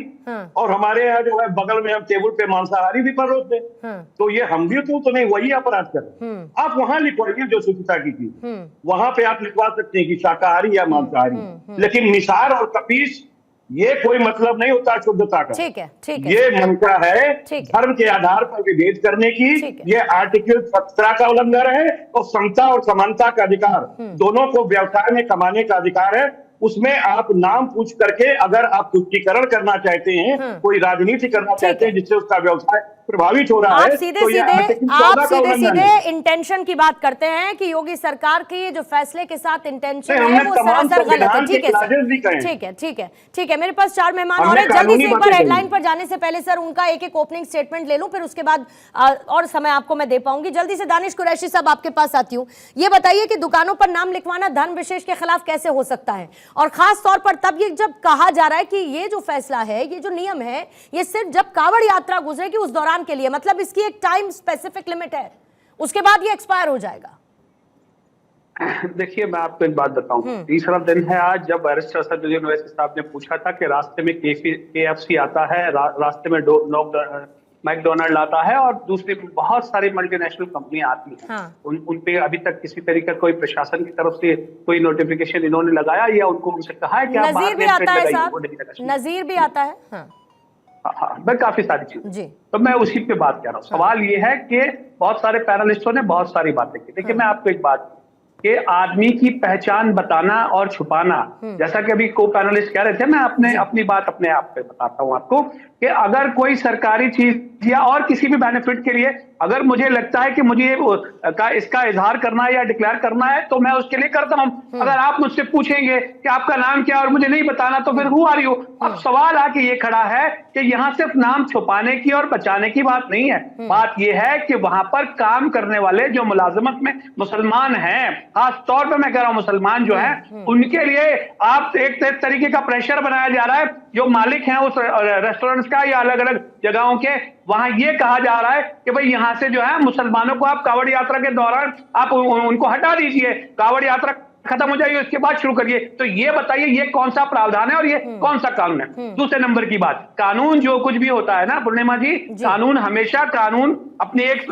Speaker 11: और हमारे यहाँ जो है बगल में हम टेबल पे मांसाहारी भी परोस दें, तो ये हम भी तो नहीं, वही अपराध कर। आप वहां लिखवाइए जो शुद्धता की चीज, वहां पे आप लिखवा सकते हैं कि शाकाहारी या मांसाहारी, लेकिन निसार और कपीस ये कोई मतलब नहीं होता शुद्धता का।
Speaker 1: ठीक है।
Speaker 11: ये मंशा है धर्म के आधार पर विभेद करने की। ये आर्टिकल 17 का उल्लंघन है, और समता और समानता का अधिकार, दोनों को व्यवसाय में कमाने का अधिकार है। उसमें आप नाम पूछ करके अगर आप तुष्टीकरण करना चाहते हैं, कोई राजनीति करना चाहते हैं जिससे उसका व्यवसाय प्रभावित हो रहा है,
Speaker 1: आप सीधे इंटेंशन की बात करते हैं कि योगी सरकार की जो फैसले के साथ इंटेंशन है वो सरासर गलत है। ठीक है। मेरे पास 4 मेहमान और हैं, जल्दी से एक बार हेडलाइन पर जाने से पहले सर उनका एक ओपनिंग स्टेटमेंट ले लूं, फिर उसके बाद और समय आपको मैं दे पाऊंगी। जल्दी से दानिश कुरैशी साहब आपके पास आती हूँ। ये बताइए कि दुकानों पर नाम लिखवाना धर्म विशेष के खिलाफ कैसे हो सकता है, और खास तौर पर तब ये जब कहा जा रहा है कि ये जो फैसला है, ये जो नियम है, ये सिर्फ जब कावड़ यात्रा गुजरेगी उस दौरान के लिए, मतलब इसकी एक टाइम स्पेसिफिक लिमिट है, उसके बाद ये एक्सपायर हो जाएगा।
Speaker 12: देखिए, मैं आपको एक बात बताऊं, तीसरा दिन है आज जब बैरिस्टर असदुद्दीन ओवैसी साहब ने पूछा था कि रास्ते में KFC आता है, रास्ते में मैकडोनल्ड आता है, और दूसरी बहुत सारी मल्टीनेशनल कंपनियां आती हैं। उन पे अभी तक किसी तरीके का कोई प्रशासन की तरफ से कोई नोटिफिकेशन इन्होंने लगाया या उनसे कहा है कि आप
Speaker 1: नजीर भी आता है साहब, नजीर भी आता है।
Speaker 12: हाँ, काफी सारी चीजें, तो मैं उसी पे बात कर रहा हूँ। सवाल ये है कि बहुत सारे पैनलिस्टों ने बहुत सारी बातें की। देखिए, मैं आपको एक बात कि आदमी की पहचान बताना और छुपाना, जैसा कि अभी को पैनलिस्ट कह रहे थे, मैं अपनी बात अपने आप पे बताता हूँ आपको कि अगर कोई सरकारी चीज या और किसी भी बेनिफिट के लिए अगर मुझे लगता है कि मुझे इसका इजहार करना है या डिक्लेयर करना है तो मैं उसके लिए करता हूं। अगर आप मुझसे पूछेंगे कि आपका नाम क्या और मुझे नहीं बताना तो फिर हु आर यू। अब सवाल आके ये खड़ा है कि यहाँ सिर्फ नाम छुपाने की और बचाने की बात नहीं है, बात यह है कि वहां पर काम करने वाले जो मुलाजमत में मुसलमान हैं, खास तौर पर मैं कह रहा हूं मुसलमान जो हैं, उनके लिए आप एक तरीके का प्रेशर बनाया जा रहा है। जो मालिक हैं उस रेस्टोरेंट्स का या अलग अलग जगहों के, वहां ये कहा जा रहा है कि भाई यहां से जो है मुसलमानों को आप कावड़ यात्रा के दौरान आप उनको हटा दीजिए, कावड़ यात्रा खत्म हो जाएगी, उसके बाद शुरू करिए। तो ये बताइए ये कौन सा प्रावधान है और ये कौन सा कानून है। दूसरे नंबर की बात, कानून जो कुछ भी होता है ना पूर्णिमा जी, कानून हमेशा कानून अपनी एक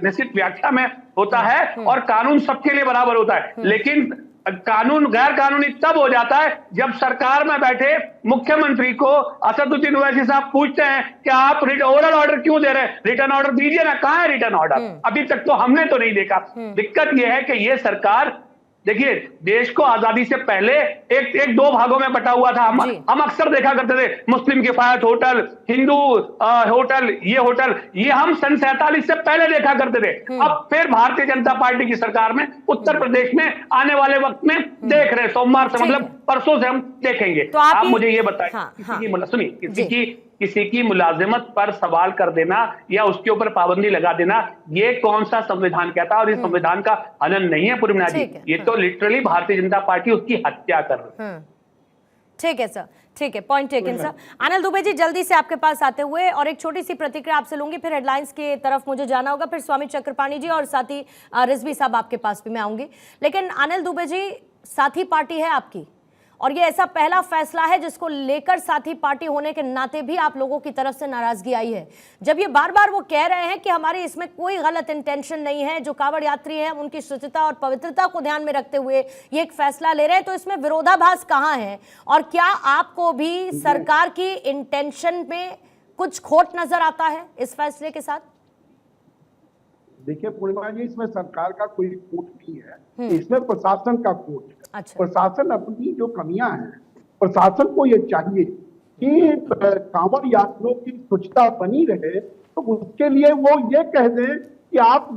Speaker 12: निश्चित व्याख्या में होता है और कानून सबके लिए बराबर होता है। लेकिन कानून गैर कानूनी तब हो जाता है जब सरकार में बैठे मुख्यमंत्री को असदुद्दीन ओवैसी साहब पूछते हैं कि आप ओरल ऑर्डर क्यों दे रहे हैं, रिटर्न ऑर्डर दीजिए ना, कहां है रिटर्न ऑर्डर, अभी तक तो हमने तो नहीं देखा। दिक्कत यह है कि यह सरकार, देखिए देश को आजादी से पहले एक दो भागों में बटा हुआ था। हम अक्सर देखा करते थे मुस्लिम किफायत होटल, हिंदू होटल, ये हम सन 47 से पहले देखा करते थे। अब फिर भारतीय जनता पार्टी की सरकार में उत्तर प्रदेश में आने वाले वक्त में देख रहे, सोमवार से मतलब परसों से हम देखेंगे। तो आप मुझे ये बताएं, किसी की मुलाजिमत पर सवाल कर देना या उसके ऊपर पाबंदी लगा देना, ये कौन सा संविधान कहता है? और इस संविधान का हनन नहीं है पूर्णिमा जी, ये तो लिटरली भारतीय जनता पार्टी उसकी हत्या कर रही है।
Speaker 1: ठीक है सर, ठीक है, point taken sir. Anil Dubey ji जल्दी से आपके पास आते हुए और एक छोटी सी प्रतिक्रिया आपसे लूंगी, फिर हेडलाइंस की तरफ मुझे जाना होगा, फिर स्वामी चक्रपाणी जी और साथी रिजवी साहब आपके पास भी मैं आऊंगी। लेकिन अनिल दुबे जी, साथी पार्टी है आपकी और ये ऐसा पहला फैसला है जिसको लेकर साथी पार्टी होने के नाते भी आप लोगों की तरफ से नाराजगी आई है। जब ये बार बार वो कह रहे हैं कि हमारी इसमें कोई गलत इंटेंशन नहीं है, जो कांवड़ यात्री हैं उनकी शुचिता और पवित्रता को ध्यान में रखते हुए ये एक फैसला ले रहे हैं, तो इसमें विरोधाभास कहाँ है? और क्या आपको भी सरकार की इंटेंशन में कुछ खोट नजर आता है इस फैसले के साथ?
Speaker 13: देखिए पूर्णिमा जी, इसमें सरकार का कोई खोट नहीं है, इसमें प्रशासन का खोट है।
Speaker 1: अच्छा।
Speaker 13: प्रशासन अपनी जो कमियां हैं, प्रशासन को ये चाहिए कि कांवड़ यात्रियों की स्वच्छता बनी रहे, तो उसके लिए वो ये कह दें कि आप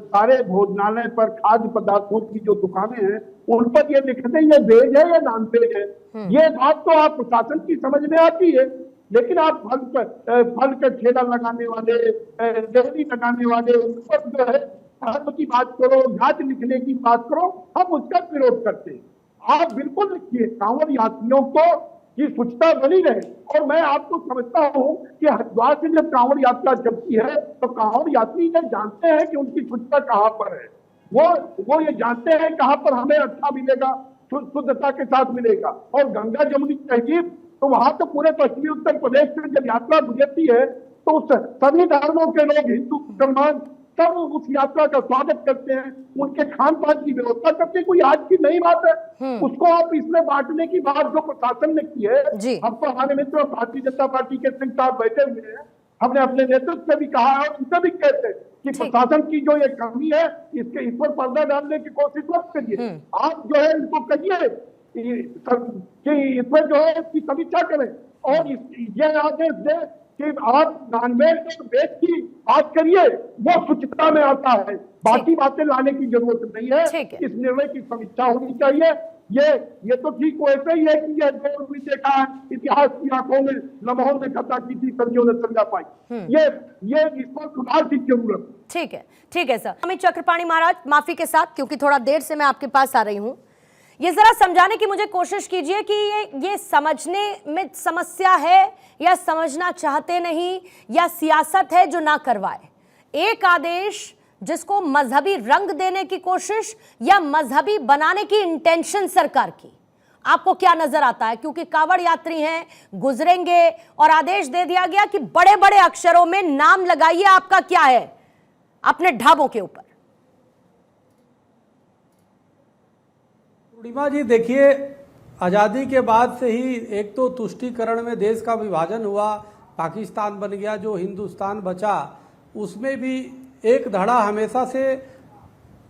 Speaker 13: सारे भोजनालय पर खाद्य पदार्थों की जो दुकानें हैं उन पर ये लिख दें ये वेज है या नॉन वेज है। ये बात तो आप प्रशासन की समझ में आती है, लेकिन आप फल का ठेला लगाने वाले, रेहड़ी लगाने वाले, उन पर जो है धर्म की बात करो, जात लिखने की बात करो, हम उसका विरोध करते हैं। आप बिल्कुल लिखिए कांवड़ यात्रियों को की स्वच्छता बनी रहे। और मैं आपको समझता हूँ कि हरिद्वार से जब कांवड़ यात्रा चलती है तो कांवड़ यात्री ये जानते हैं कि उनकी स्वच्छता कहाँ पर है, वो ये जानते हैं कहाँ पर हमें अच्छा मिलेगा, शुद्धता के साथ मिलेगा। और गंगा जमुनी तहजीब तो वहां तो पूरे पश्चिमी उत्तर प्रदेश से जब यात्रा गुजरती है तो सभी धर्मों के लोग, हिंदू मुसलमान, सब उस यात्रा का स्वागत करते हैं, उनके खान पान की व्यवस्था करते हैं। कोई आज की नई बात है, उसको आप इसमें बांटने की बात जो प्रशासन ने की है। हम तो हमारे मित्र भारतीय जनता पार्टी के सिंह साहब बैठे हुए हैं, हमने अपने नेतृत्व से भी कहा है और उनसे भी कहते हैं कि प्रशासन की जो ये कमी है इस पर पर्दा डालने की कोशिश मत करिए। आप जो है इनको कहिए कि इसमें जो है इसकी समीक्षा करें और ये आदेश दें कि आप नॉनवेज और वेज की बात करिए, वो स्वच्छता में आता है, बाकी बातें लाने की जरूरत नहीं है। इस निर्णय की समीक्षा होनी चाहिए। ये तो ठीक वैसे ही है कि ये जो भी देखा है इतिहास की आंखों में लम्हों में खता की थी, सदियों ने समझा पाई। ये इस पर सुधार की जरूरत।
Speaker 1: ठीक है सर। अमित चक्रपाणी महाराज, माफी के साथ क्योंकि थोड़ा देर से मैं आपके पास आ रही हूँ, ये जरा समझाने की मुझे कोशिश कीजिए कि ये समझने में समस्या है या समझना चाहते नहीं या सियासत है जो ना करवाए। एक आदेश जिसको मजहबी रंग देने की कोशिश या मजहबी बनाने की इंटेंशन सरकार की, आपको क्या नजर आता है? क्योंकि कांवड़ यात्री हैं, गुजरेंगे और आदेश दे दिया गया कि बड़े बड़े अक्षरों में नाम लगाइए आपका क्या है अपने ढाबों के ऊपर।
Speaker 14: पूर्णिमा जी देखिए, आज़ादी के बाद से ही एक तो तुष्टीकरण में देश का विभाजन हुआ, पाकिस्तान बन गया, जो हिंदुस्तान बचा उसमें भी एक धड़ा हमेशा से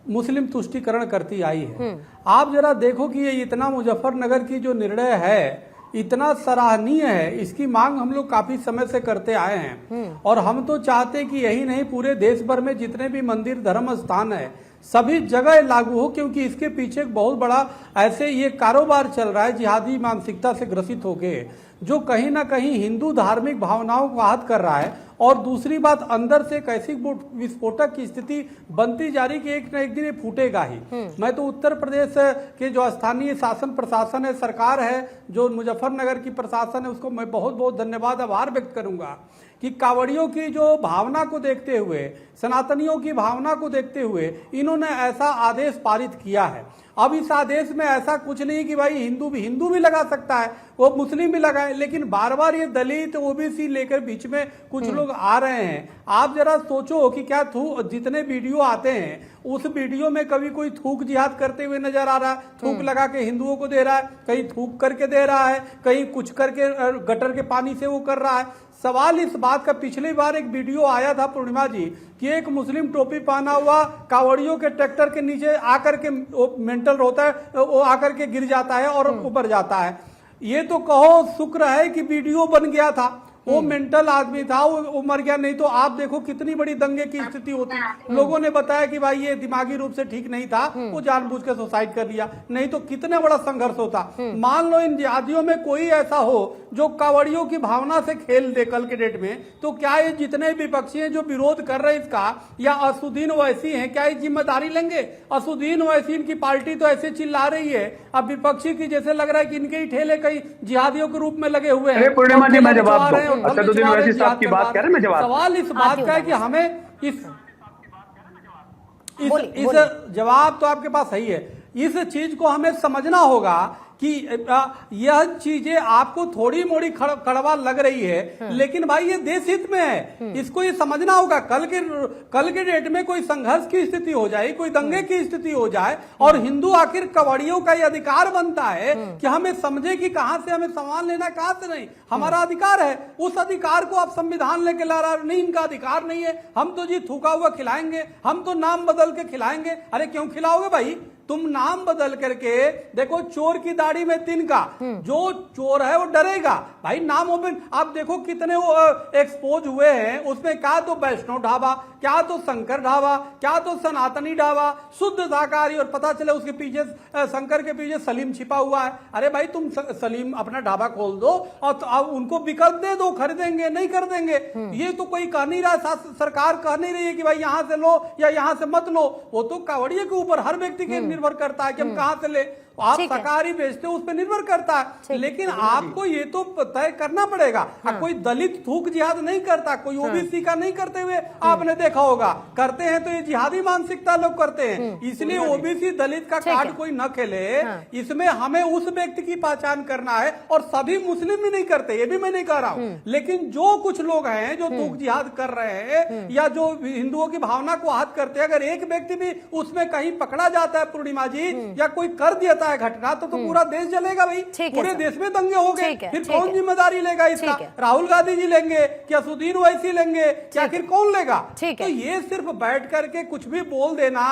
Speaker 14: मुस्लिम तुष्टीकरण करती आई है। आप जरा देखो कि ये इतना मुजफ्फरनगर की जो निर्णय है इतना सराहनीय है, इसकी मांग हम लोग काफी समय से करते आए हैं और हम तो चाहते कि यही नहीं पूरे देश भर में जितने भी मंदिर धर्म स्थान है सभी जगह लागू हो, क्योंकि इसके पीछे एक बहुत बड़ा ऐसे ये कारोबार चल रहा है जिहादी मानसिकता से ग्रसित होके, जो कहीं ना कहीं हिंदू धार्मिक भावनाओं को आहत कर रहा है। और दूसरी बात, अंदर से एक ऐसी विस्फोटक की स्थिति बनती जा रही कि एक न एक दिन ये फूटेगा ही। मैं तो उत्तर प्रदेश के जो स्थानीय शासन प्रशासन है, सरकार है, जो मुजफ्फरनगर की प्रशासन है, उसको मैं बहुत बहुत धन्यवाद आभार व्यक्त करूंगा कि कांवड़ियों की जो भावना को देखते हुए, सनातनियों की भावना को देखते हुए इन्होंने ऐसा आदेश पारित किया है। अब इस आदेश में ऐसा कुछ नहीं कि भाई हिंदू भी लगा सकता है, वो मुस्लिम भी लगाए, लेकिन बार बार ये दलित ओबीसी लेकर बीच में कुछ लोग आ रहे हैं। आप जरा सोचो कि क्या जितने वीडियो आते हैं उस वीडियो में कभी कोई थूक जिहाद करते हुए नजर आ रहा है, थूक लगा के हिंदुओं को दे रहा है, कहीं थूक करके दे रहा है, कहीं कुछ करके गटर के पानी से वो कर रहा है। सवाल इस बात का, पिछली बार एक वीडियो आया था पूर्णिमा जी कि एक मुस्लिम टोपी पहना हुआ कांवड़ियों के ट्रैक्टर के नीचे आकर के मेंटल होता है, वो आकर के गिर जाता है और ऊपर जाता है। ये तो कहो शुक्र है कि वीडियो बन गया था, वो मेंटल आदमी था, वो मर गया, नहीं तो आप देखो कितनी बड़ी दंगे की स्थिति होती। लोगों ने बताया कि भाई ये दिमागी रूप से ठीक नहीं था, वो जानबूझ के सुसाइड कर लिया, नहीं तो कितना बड़ा संघर्ष होता। मान लो इन जिहादियों में कोई ऐसा हो जो कांवड़ियों की भावना से खेल दे कल के डेट में, तो क्या ये जितने विपक्षी हैं जो विरोध कर रहे हैं इसका, या असुद्दीन ओवैसी हैं, क्या ये जिम्मेदारी लेंगे? असुद्दीन ओवैसी इनकी पार्टी तो ऐसे चिल्ला रही है, अब विपक्षी की जैसे लग रहा है कि इनके ही ठेले कई जिहादियों के रूप में लगे हुए हैं।
Speaker 12: पूर्णिमा जी मैं जवाब दूं, असदुद्दीन ओवैसी साहब की बात कह रहे हैं, मैं जवाब।
Speaker 14: सवाल इस बात का है कि हमें इस जवाब तो आपके पास सही है, इस चीज को हमें समझना होगा कि यह चीजें आपको थोड़ी मोड़ी कड़वा लग रही है, लेकिन भाई ये देश हित में है, इसको ये समझना होगा। कल के डेट में कोई संघर्ष की स्थिति हो जाए, कोई दंगे की स्थिति हो जाए, और हिंदू आखिर कबाड़ियों का ये अधिकार बनता है कि हमें समझे कि कहां से हमें सामान लेना, कहां से नहीं। हमारा अधिकार है, उस अधिकार को आप संविधान लेके ला रहा नहीं, इनका अधिकार नहीं है। हम तो जी थूका हुआ खिलाएंगे, हम तो नाम बदल के खिलाएंगे। अरे क्यों खिलाओगे भाई? तुम नाम बदल करके देखो, चोर की दाढ़ी में तिनका, जो चोर है वो डरेगा भाई। नाम ओपन आप देखो कितने वो एक्सपोज हुए हैं, उसमें क्या तो वैष्णव ढाबा, क्या तो शंकर ढाबा, क्या तो सनातनी ढाबा, शुद्ध शाकाहारी, और पता चले उसके पीछे शंकर के पीछे सलीम छिपा हुआ है। अरे भाई तुम सलीम अपना ढाबा खोल दो और तो उनको विकल्प दे दो, खरीदेंगे नहीं कर देंगे। ये तो कोई कह नहीं रहा, सरकार कह नहीं रही है कि भाई यहां से लो या यहां से मत लो। वो तो कावड़िए के ऊपर हर व्यक्ति के निर्भर करता है कि हम कहां से ले। आप शाकाहारी बेचते हो, उस पर निर्भर करता है, लेकिन आपको ये तो तय करना पड़ेगा। कोई दलित थूक जिहाद नहीं करता, कोई ओबीसी का नहीं करते हुए आपने देखा होगा। करते हैं तो ये जिहादी मानसिकता लोग करते हैं, इसलिए ओबीसी दलित का कार्ड कोई न खेले। इसमें हमें उस व्यक्ति की पहचान करना है, और सभी मुस्लिम भी नहीं करते, ये भी मैं नहीं कह रहा हूं, लेकिन जो कुछ लोग हैं जो थूक जिहाद कर रहे हैं या जो हिंदुओं की भावना को आहत करते हैं, अगर एक व्यक्ति भी उसमें कहीं पकड़ा जाता है पूर्णिमा जी, या कोई कर देता है घटना, तो पूरा देश जलेगा भाई। पूरे देश में दंगे हो गए, फिर कौन जिम्मेदारी लेगा इसका? राहुल गांधी जी लेंगे क्या असदुद्दीन ओवैसी लेंगे क्या? आखिर कौन लेगा? तो ये सिर्फ बैठ करके कुछ भी बोल देना,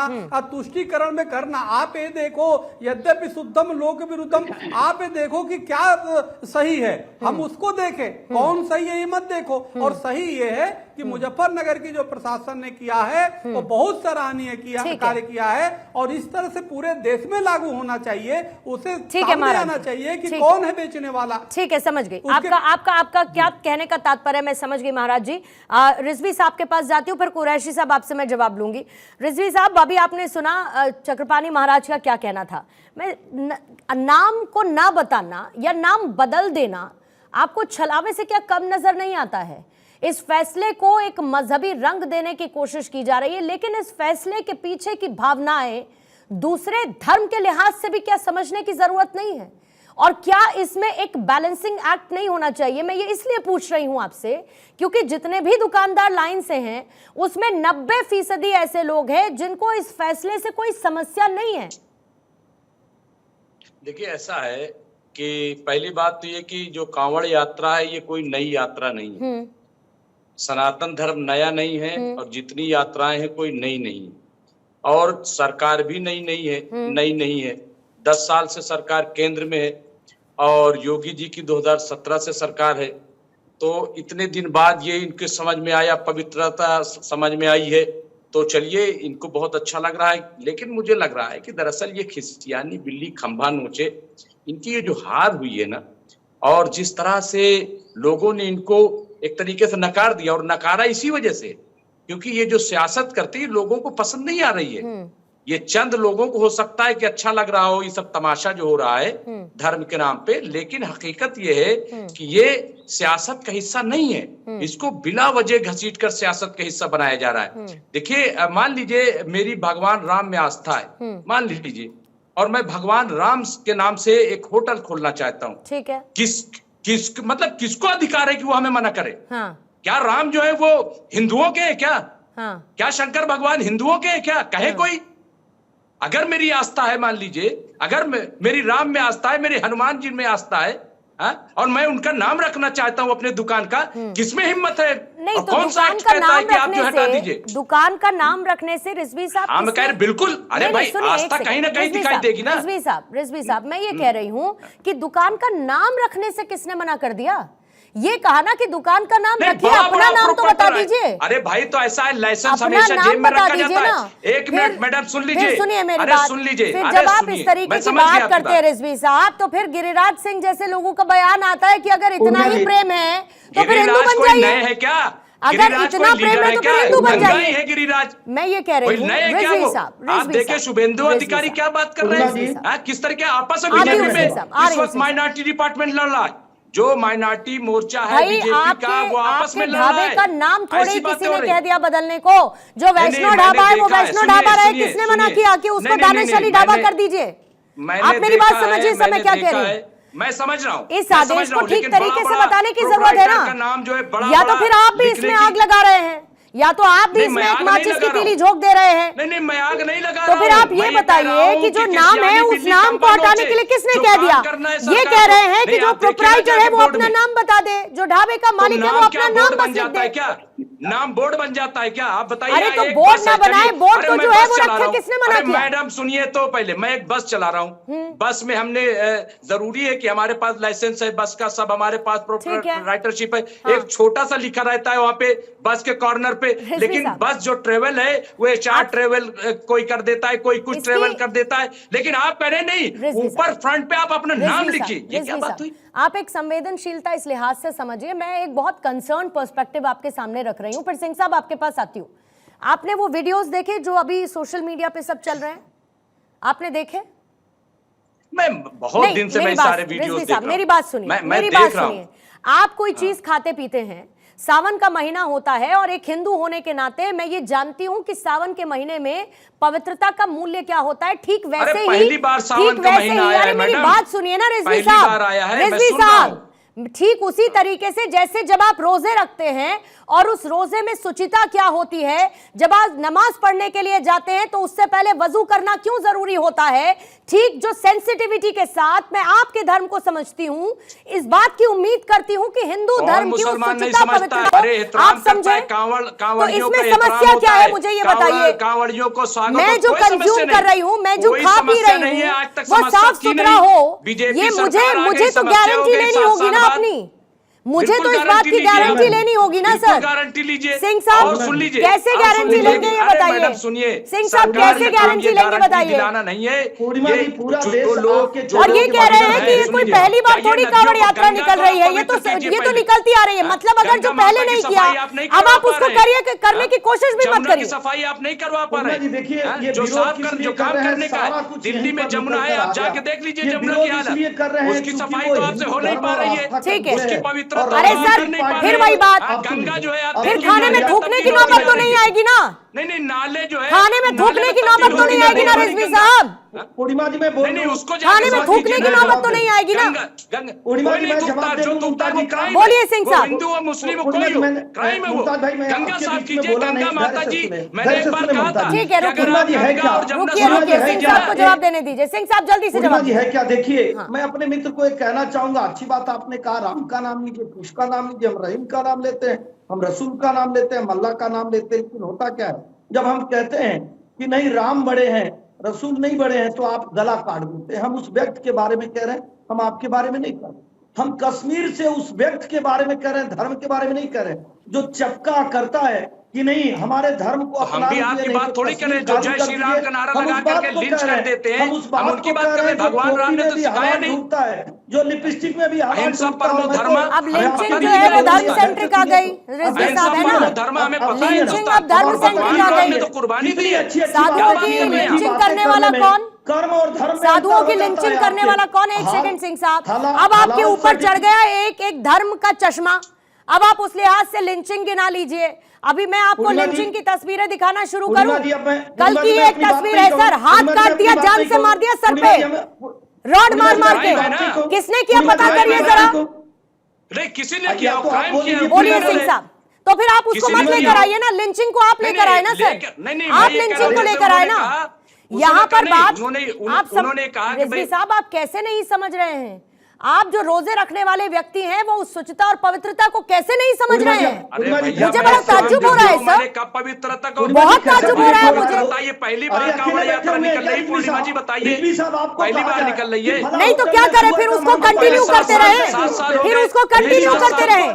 Speaker 14: तुष्टिकरण में करना। आप ये देखो, यद्यपि शुद्धम लोक विरुद्धम, आप ये देखो कि क्या सही है, हम उसको देखें। कौन सही है ये मत देखो। और सही ये है कि मुजफ्फरनगर की जो प्रशासन ने किया है वो बहुत सराहनीय कार्य किया है, और इस तरह से पूरे देश में लागू होना चाहिए। उसे सामने आना चाहिए कि कौन है बेचने वाला।
Speaker 1: ठीक है, समझ गई। आपका क्या कहने का तात्पर्य मैं समझ गई महाराज जी। रिजवी साहब के पास जाती हूँ, फिर कुरैशी साहब आपसे मैं जवाब लूंगी। रिजवी साहब, अभी आपने सुना चक्रपाणी महाराज का क्या कहना था। मैं नाम को ना बताना या नाम बदल देना आपको छलावे से क्या कम नजर नहीं आता है? इस फैसले को एक मजहबी रंग देने की कोशिश की जा रही है, लेकिन इस फैसले के पीछे की भावनाएं दूसरे धर्म के लिहाज से भी क्या समझने की जरूरत नहीं है? और क्या इसमें एक बैलेंसिंग एक्ट नहीं होना चाहिए? मैं ये इसलिए पूछ रही हूं आपसे क्योंकि जितने भी दुकानदार लाइन से हैं उसमें 90% ऐसे लोग हैं जिनको इस फैसले से कोई समस्या नहीं है।
Speaker 15: देखिए, ऐसा है कि पहली बात तो ये कि जो कांवड़ यात्रा है ये कोई नई यात्रा नहीं है। सनातन धर्म नया नहीं है, और जितनी यात्राएं हैं कोई नई नहीं, और सरकार भी नई नहीं है। 10 साल से सरकार केंद्र में है, और योगी जी की 2017 से सरकार है। तो इतने दिन बाद ये इनके समझ में आया, पवित्रता समझ में आई है, तो चलिए इनको बहुत अच्छा लग रहा है। लेकिन मुझे लग रहा है कि दरअसल ये खिसियानी बिल्ली खंभा नोचे, इनकी ये जो हार हुई है ना, और जिस तरह से लोगों ने इनको एक तरीके से नकार दिया, और नकारा इसी वजह से क्योंकि ये जो सियासत करती है लोगों को पसंद नहीं आ रही है। ये चंद लोगों को हो सकता है कि अच्छा लग रहा हो ये सब तमाशा जो हो रहा है धर्म के नाम पे, लेकिन हकीकत ये है कि ये सियासत का हिस्सा नहीं है। इसको बिला वजह घसीट कर सियासत का हिस्सा बनाया जा रहा है। देखिए, मान लीजिए मेरी भगवान राम में आस्था है, मान लीजिए, और मैं भगवान राम के नाम से एक होटल खोलना चाहता हूँ। ठीक है, मतलब किसको अधिकार है कि वो हमें मना करे? क्या राम जो है वो हिंदुओं के हैं क्या? क्या शंकर भगवान हिंदुओं के हैं क्या? कहे कोई? अगर मेरी आस्था है, मान लीजिए अगर मेरी राम में आस्था है, मेरी हनुमान जी में आस्था है, और मैं उनका नाम रखना चाहता हूँ अपने दुकान का, किसमें हिम्मत है?
Speaker 1: नहीं, तो
Speaker 15: कौन सा एक्ट कहता है कि आप जो हटा दीजिए? दुकान
Speaker 1: का नाम रखने से रिजवी साहब,
Speaker 15: हाँ मैं कह रही बिल्कुल, अरे भाई आस्था कहीं ना कहीं दिखाई देगी ना।
Speaker 1: रिजवी साहब, मैं ये कह रही हूँ कि दुकान का नाम रखने से किसने मना कर दिया? ये कहा ना कि दुकान का नाम रखिए, अपना नाम तो बता दीजिए।
Speaker 15: अरे भाई, तो ऐसा है, लाइसेंस हमेशा जेब में रखा जाता है। एक मिनट मैडम सुन लीजिए,
Speaker 1: सुनिए मेरी बात,
Speaker 15: सुन लीजिए।
Speaker 1: फिर जब आप इस तरीके की बात करते हैं रिजवी साहब, तो फिर गिरिराज सिंह जैसे लोगों का बयान आता है कि अगर इतना ही प्रेम है तो फिर हिंदू बन जाइए।
Speaker 15: है क्या?
Speaker 1: अगर इतना प्रेम है तो फिर हिंदू बन जाइए।
Speaker 15: है गिरिराज,
Speaker 1: मैं ये कह रही हूँ रिजवी साहब,
Speaker 15: आप देखिए शुभेंदु अधिकारी क्या बात कर रहे हैं, किस तरह के आपस में बीजेपी में इस वक्त माइनॉरिटी डिपार्टमेंट लड़ रहा है। जो माइनॉरिटी मोर्चा है बीजेपी का, वो आपस में लड़ रहा है।
Speaker 1: का नाम थोड़ी किसी ने कह दिया बदलने को। जो वैष्णो ढाबा है वो वैष्णो ढाबा रहे, किसने मना किया कि उसको दानिश अली ढाबा कर दीजिए? आप मेरी बात समझिए, इस समय क्या कह रहे हैं?
Speaker 15: मैं समझ रहा हूँ,
Speaker 1: इस आदेश को ठीक तरीके से बताने की जरूरत है ना।
Speaker 15: नाम जो है बड़ा
Speaker 1: या तो फिर आप भी इसमें आग लगा रहे हैं, या तो आप भी इसमें एक माचिस की तीली झोंक दे रहे हैं।
Speaker 15: नहीं, मैं आग नहीं लगा।
Speaker 1: तो फिर आप ये बताइए कि जो नाम है उस नाम को हटाने के लिए किसने कह दिया? ये कह रहे हैं कि जो प्रोप्राइटर है वो अपना नाम बता दे, जो ढाबे का मालिक है वो अपना नाम बस लिख दे।
Speaker 15: क्या नाम बोर्ड बन जाता है क्या? आप बताइए।
Speaker 1: अरे तो बोर्ड ना बनाए, बोर्ड तो जो है वो रखे, किसने मना किया?
Speaker 15: मैडम सुनिए तो पहले, मैं एक बस चला रहा हूँ, बस में हमने जरूरी है कि हमारे पास लाइसेंस है बस का, सब हमारे पास प्रोप्राइटरशिप है। एक छोटा सा लिखा रहता है वहाँ पे बस के कॉर्नर पे, लेकिन बस जो ट्रेवल है वो HR ट्रेवल कोई कर देता है, कोई कुछ ट्रेवल कर देता है, लेकिन आप कह रहे नहीं, ऊपर फ्रंट पे आप अपना नाम लिखिए। ये क्या बात हुई?
Speaker 1: आप एक संवेदनशीलता इस लिहाज से समझिए, मैं एक बहुत कंसर्न पर्सपेक्टिव आपके सामने रख रही हूं। फिर सिंह साहब आपके पास आती हूं। आपने वो वीडियोस देखे जो अभी सोशल मीडिया पे सब चल रहे हैं? आपने देखे?
Speaker 15: मैं बहुत दिन से मैं सारे वीडियोस देख रहा हूं।
Speaker 1: मेरी बात सुनिए, मेरी बात सुनिए। आप कोई चीज खाते पीते हैं, सावन का महीना होता है, और एक हिंदू होने के नाते मैं ये जानती हूं कि सावन के महीने में पवित्रता का मूल्य क्या होता है। ठीक वैसे ही,
Speaker 15: पहली बार सावन का महीना आया है,
Speaker 1: मेरी बात सुनिए ना रिजवी साहब, ठीक उसी तरीके से जैसे जब आप रोजे रखते हैं और उस रोजे में शुचिता क्या होती है, जब आप नमाज पढ़ने के लिए जाते हैं तो उससे पहले वजू करना क्यों जरूरी होता है, ठीक जो सेंसिटिविटी के साथ मैं आपके धर्म को समझती हूं, इस बात की उम्मीद करती हूं कि हिंदू धर्म की शुचिता पवित्रता आप समझे। तो इसमें समस्या क्या है मुझे ये बताइए।
Speaker 15: कांवड़ियों को
Speaker 1: मैं जो कंज्यूम कर रही हूं, मैं जो खा पी रही हूं वो साफ सुथरा हो, ये मुझे तो गारंटी लेनी होगी ना अपनी। मुझे तो इस बात की गारंटी लेनी होगी ना सर।
Speaker 15: गारंटी लीजिए
Speaker 1: सिंह साहब, कैसे गारंटी लेंगे ये बताइए।
Speaker 15: सुनिए
Speaker 1: सिंह साहब, कैसे गारंटी लेंगे बताइए।
Speaker 15: दिलाना नहीं है,
Speaker 1: और ये कह रहे हैं कि ये कोई पहली बार थोड़ी कांवड़ यात्रा निकल रही है, ये तो निकलती आ रही है। मतलब अगर जो पहले नहीं किया अब आप उसको करने की कोशिश भी मत करिए।
Speaker 15: सफाई आप नहीं करवा पा रहे, जो काम करने का है। दिल्ली में जमुना है, आप जाके देख लीजिए जमुना की हालत, उसकी सफाई तो आपसे हो नहीं पा रही है।
Speaker 1: ठीक है,
Speaker 15: उसकी पवित्रता,
Speaker 1: अरे सर फिर वही बात,
Speaker 15: गंगा जो है
Speaker 1: फिर खाने में थूकने की नौबत तो नहीं आएगी ना।
Speaker 15: नहीं, नाले जो है
Speaker 1: खाने में थूकने की नौबत तो नहीं आएगी ना रिजवी साहब।
Speaker 10: पूर्णिमा जी, मैं बोल
Speaker 15: नहीं, उसको
Speaker 1: खाने में थूकने की नौबत तो नहीं आएगी ना।
Speaker 10: पूर्णिमा जी, मैं जवाब दे दूं।
Speaker 1: बोलिए सिंह साहब।
Speaker 15: हिंदू और मुस्लिम क्राइम है वो। गंगा साफ कीजिए, गंगा माता जी, मैंने एक बार कहा था।
Speaker 1: ठीक है, रुकिए, सिंह साहब को जवाब देने दीजिए। सिंह साहब जल्दी से जवाब
Speaker 10: है क्या। देखिए, मैं अपने मित्र को एक कहना चाहूंगा, अच्छी बात आपने कहा, राम का नाम लीजिए, कृष्ण का नाम लीजिए, हम रहीम का नाम लेते हैं, हम रसूल का नाम लेते हैं, मल्ला का नाम लेते हैं, लेकिन होता क्या है जब हम कहते हैं कि नहीं राम बड़े हैं रसूल नहीं बड़े हैं, तो आप गला काट देते हैं। हम उस व्यक्ति के बारे में कह रहे हैं, हम आपके बारे में नहीं कर रहे। हम कश्मीर से उस व्यक्ति के बारे में कह रहे हैं, धर्म के बारे में नहीं कह रहे, जो चपका करता है कि नहीं हमारे धर्म को
Speaker 15: हम भी आपकी बात थोड़ी करें, जो जय श्री राम का नारा लगा करके लिंच कर देते हैं, हम उनकी बात करें। भगवान राम ने तो सिखाया नहीं,
Speaker 10: जो लिपस्टिक में भी
Speaker 15: अहिंसा परमो धर्म।
Speaker 1: अब लिंचिंग जो है वो धर्म सेंट्रिक आ गई, रिजवी साहब है ना।
Speaker 15: धर्म हमें पता है,
Speaker 1: लिंचिंग अब धर्म सेंट्रिक आ गई।
Speaker 15: तो कुर्बानी दी है।
Speaker 1: साधुओं की लिंचिंग करने वाला कौन?
Speaker 10: कर्म और धर्म।
Speaker 1: साधुओं की लिंचिंग करने वाला कौन? एक सेकंड सिंह साहब, अब आपके ऊपर चढ़ गया एक धर्म का चश्मा। अब आप उस लिहाज से लिंचिंग गिना लीजिए। अभी मैं आपको लिंचिंग की तस्वीरें दिखाना शुरू करूं। कल की एक तस्वीर है सर, हाथ काट दिया, जान से मार दिया, सर पे रॉड मार के। किसने किया पता करिए जरा।
Speaker 15: किसी ने किया, क्राइम किया।
Speaker 1: बोलिए सिंह साहब, तो फिर आप उसको मत लेकर आइए ना, लिंचिंग को आप लेकर आए ना सर, आप लिंचिंग को लेकर आए ना। यहाँ पर बात आप रिजवी साहब, आप कैसे नहीं समझ रहे हैं? आप जो रोजे रखने वाले व्यक्ति हैं वो उस शुचिता और पवित्रता को कैसे नहीं समझ रहे हैं? मुझे बड़ा ताज्जुब हो रहा है सर,
Speaker 15: पवित्रता को
Speaker 1: बहुत ताज्जुब हो रहा है मुझे।
Speaker 15: ये पहली बार कांवड़ यात्रा निकल रही, पूर्णिमा जी बताइए, पहली बार निकल रही है।
Speaker 1: नहीं तो क्या करें फिर, उसको कंटिन्यू करते रहे, फिर उसको कंटिन्यू करते रहे,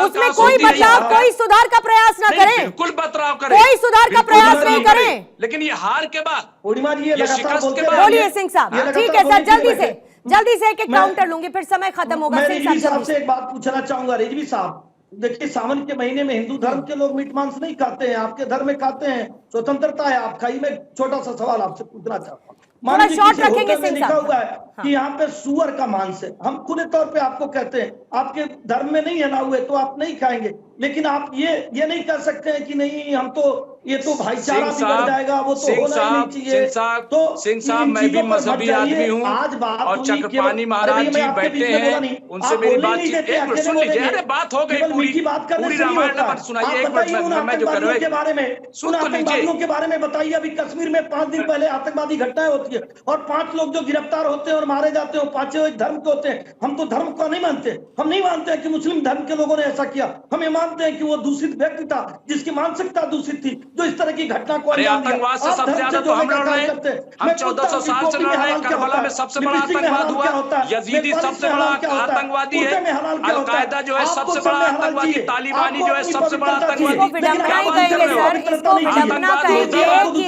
Speaker 1: उसमें कोई बदलाव, कोई सुधार का प्रयास न करें,
Speaker 15: बिल्कुल बदलाव करें,
Speaker 1: कोई सुधार का प्रयास नहीं करें।
Speaker 15: लेकिन ये हार के बाद,
Speaker 10: पूर्णिमा जी
Speaker 1: बोलिए सिंह साहब। ठीक है सर, जल्दी से एक काउंटर लूंगी, फिर समय खत्म होगा।
Speaker 10: मैं रिजवी साहब से एक बात पूछना चाहूंगा। रिजवी साहब, देखिए सावन के महीने में हिंदू धर्म के लोग मीट मांस नहीं खाते हैं, आपके धर्म में खाते हैं, स्वतंत्रता है, आप खाइए। मैं छोटा सा सवाल आपसे पूछना चाहता हूँ। मान लीजिए लिखा हुआ है कि यहाँ पे सुअर का मांस है, हम खुले तौर पे आपको कहते हैं, आपके धर्म में नहीं है ना हुए तो आप नहीं खाएंगे, लेकिन आप ये नहीं कर सकते हैं कि नहीं हम तो ये तो भाईचारा बिगड़ जाएगा, वो तो होना ही नहीं चाहिए। तो
Speaker 15: सिंह साहब, मैं भी मजहबी आदमी हूँ
Speaker 10: आज बात
Speaker 15: और चक्रपाणी महाराज जी बैठे हैं, उनसे मेरी बातचीत, एक मिनट सुन लीजिए। अरे बात हो गई पूरी रामायण मत सुनाइए, एक मिनट मैं जो कर रहा
Speaker 10: के बारे में
Speaker 15: सुन तो लीजिए
Speaker 10: के बारे में बताइए। अभी कश्मीर में 5 दिन पहले आतंकवादी घटनाएं होती है और 5 लोग जो गिरफ्तार होते हैं और मारे जाते हैं, 5 एक धर्म के होते हैं। हम तो धर्म को नहीं मानते, हम नहीं मानते हैं कि मुस्लिम धर्म के लोगों ने ऐसा किया। हम ये मानते हैं कि वो दूषित व्यक्ति था जिसकी मानसिकता दूषित थी, जो इस तरह की घटना को
Speaker 15: आतंकवाद से सबसे ज्यादा तो हम लड़ रहे हैं। हम 1400 साल से लड़ रहे हैं। करबला में सबसे बड़ा आतंकवाद हुआ, यजीदी सबसे बड़ा आतंकवादी है, अलकायदा जो है सबसे बड़ा आतंकवादी, तालिबानी जो है सबसे बड़ा आतंकवादी।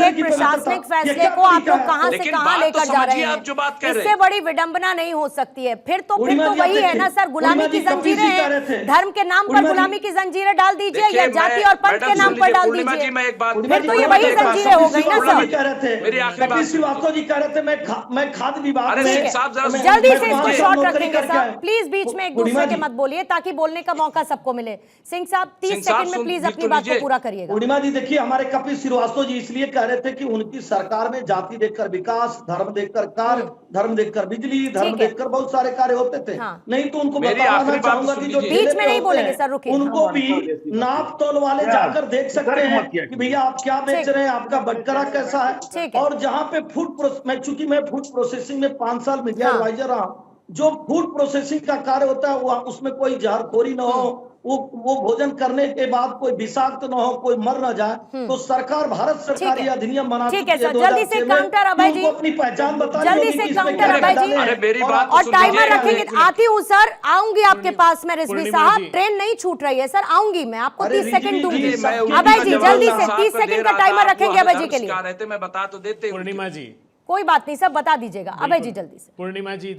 Speaker 1: एक प्रशासनिक फैसले को आप लोग कहां से कहां लेकर जा रहे हैं?
Speaker 15: जो बात कह रहे हैं
Speaker 1: इससे बड़ी विडंबना नहीं हो सकती है। फिर तो वही है ना सर, गुलामी की जंजीरें हैं। धर्म के नाम पर गुलामी की जंजीरें डाल दीजिए या जाति और पंथ के नाम पर डाल दीजिए, फिर तो ये वही जंजीरें हो गई ना सर।
Speaker 10: मेरी आखिरी बात श्रीवास्तव जी कह रहे थे मैं खाद्य विभाग में
Speaker 1: जल्दी से इसको शॉर्ट रखेंगे सर, प्लीज बीच में एक दूसरे के मत बोलिए ताकि बोलने का मौका सबको मिले। सिंह साहब 30 सेकंड में प्लीज अपनी बात को पूरा करिएगा।
Speaker 10: पूर्णिमा जी देखिए, हमारे कपिल श्रीवास्तव जी इसलिए कह रहे थे कि उनकी सरकार में जाति देखकर विकास, धर्म देखकर कार्य, धर्म देखकर बिजली, धर्म देखकर बहुत सारे कार्य होते थे। नहीं तो उनको बताना चाहूंगा कि जो
Speaker 1: बीच में नहीं बोलेंगे सर, रुकिए।
Speaker 10: उनको भी नाप तोल वाले जाकर देख सकते हैं कि भैया आप क्या बेच रहे हैं, आपका बटकरा कैसा है। और जहाँ पे चूंकि मैं फूड प्रोसेसिंग में 5 साल मीडिया एडवाइजर रहा, जो फूड प्रोसेसिंग का कार्य होता है वो उसमें कोई जहरखोरी न हो, वो भोजन करने के बाद कोई विषाक्त न हो, कोई मर न जाए, तो सरकार, भारत सरकार ये अधिनियम बनाती है।
Speaker 1: ठीक है सर, जल्दी से काउंटर अभय जी,
Speaker 10: अपनी पहचान बता,
Speaker 1: जल्दी से काउंटर अभय जी, और टाइमर रखेंगे। आती हूँ सर, आऊंगी आपके पास में रिजवी साहब, ट्रेन नहीं छूट रही है सर, आऊंगी मैं, आपको 30 सेकंड दूंगी। अभय जी जल्दी से 30 सेकंड का टाइमर रखेंगे अभय जी के लिए।
Speaker 15: मैं बता तो देते।
Speaker 9: पूर्णिमा जी
Speaker 1: कोई बात नहीं सब बता दीजिएगा। अभय जी जल्दी से।
Speaker 9: पूर्णिमा जी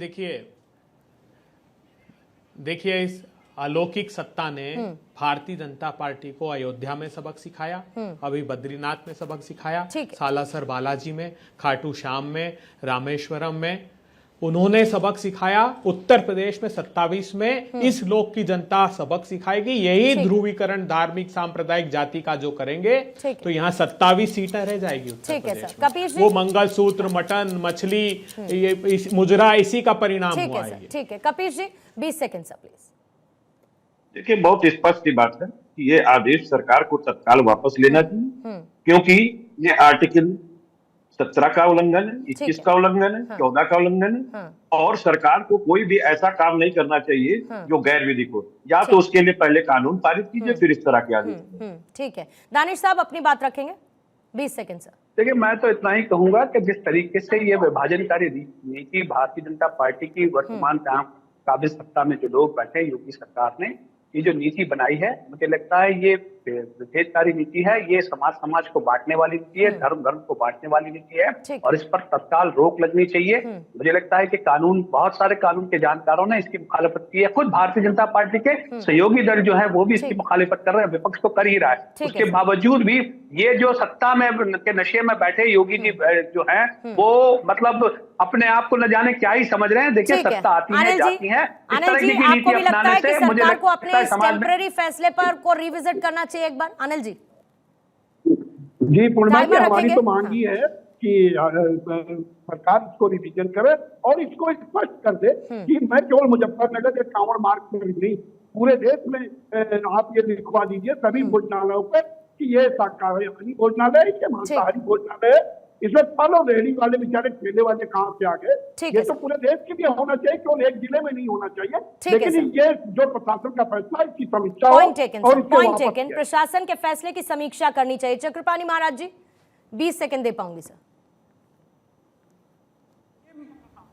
Speaker 9: देखिए इस अलौकिक सत्ता ने भारतीय जनता पार्टी को अयोध्या में सबक सिखाया, अभी बद्रीनाथ में सबक सिखाया, सालासर बालाजी में, खाटू श्याम में, रामेश्वरम में उन्होंने सबक सिखाया। उत्तर प्रदेश में 27 में इस लोक की जनता सबक सिखाएगी। यही ध्रुवीकरण धार्मिक सांप्रदायिक जाति का जो करेंगे तो यहाँ 27 सीटें रह जाएगी उत्तर प्रदेश में। वो मंगलसूत्र, मटन, मछली, ये मुजरा, इसी का परिणाम हुआ है।
Speaker 1: ठीक है Kapil ji 20 second sir please.
Speaker 11: देखिए बहुत स्पष्ट की बात है कि ये आदेश सरकार को तत्काल वापस लेना चाहिए, क्योंकि ये आर्टिकल 17 का उल्लंघन है, 21 का उल्लंघन है, 14 का उल्लंघन है, और सरकार को कोई भी ऐसा काम नहीं करना चाहिए जो गैर विधिक हो। या तो उसके लिए पहले कानून पारित कीजिए, फिर इस तरह के आदेश।
Speaker 1: ठीक है दानिश साहब अपनी बात रखेंगे 20 सेकंड सर।
Speaker 12: देखिए मैं तो इतना ही कहूंगा कि जिस तरीके से ये विभाजनकारी नीति भारतीय जनता पार्टी की वर्तमान काबिज सत्ता में जो लोग बैठे योगी सरकार ने ये जो नीति बनाई है, मुझे लगता है ये विभेदकारी नीति है, ये समाज को बांटने वाली नीति है, धर्म को बांटने वाली नीति है, और इस पर तत्काल रोक लगनी चाहिए। मुझे लगता है कि बहुत सारे कानून के जानकारों ने इसकी मुखालिफत की है। खुद भारतीय जनता पार्टी के सहयोगी दल जो है वो भी इसकी मुखालिफत कर रहे हैं, विपक्ष तो कर ही रहा है। उसके बावजूद भी ये जो सत्ता में के नशे में बैठे योगी जी जो है वो मतलब अपने आप को न जाने क्या ही समझ रहे हैं। देखिए सत्ता आती है जाती है, इस तरह की नीति अपनाने से मुझे लगता है
Speaker 1: टेम्पररी फैसले पर को रिविजिट करना चाहिए एक बार। अनिल जी
Speaker 13: जी पूर्णिमा जी हमारी तो मांग ही है कि सरकार इसको रिवीजन करे और इसको स्पष्ट कर दे कि मैं केवल मुजफ्फरनगर के कांवड़ मार्ग पर नहीं, पूरे देश में आप ये लिखवा दीजिए सभी भोजनालयों पर कि ये शाकाहारी भोजनालय है, ये मांसाहारी भोजनालय है। इसमें फल और रेहड़ी वाले बेचारे ठेले वाले कहाँ से आ गए? ये तो पूरे देश के लिए होना चाहिए, केवल एक जिले में नहीं होना चाहिए। लेकिन ये जो प्रशासन का फैसला इसकी समीक्षा
Speaker 1: पॉइंट टेकन, प्रशासन के फैसले की समीक्षा करनी चाहिए। चक्रपाणी महाराज जी 20 सेकंड दे पाऊंगी सर।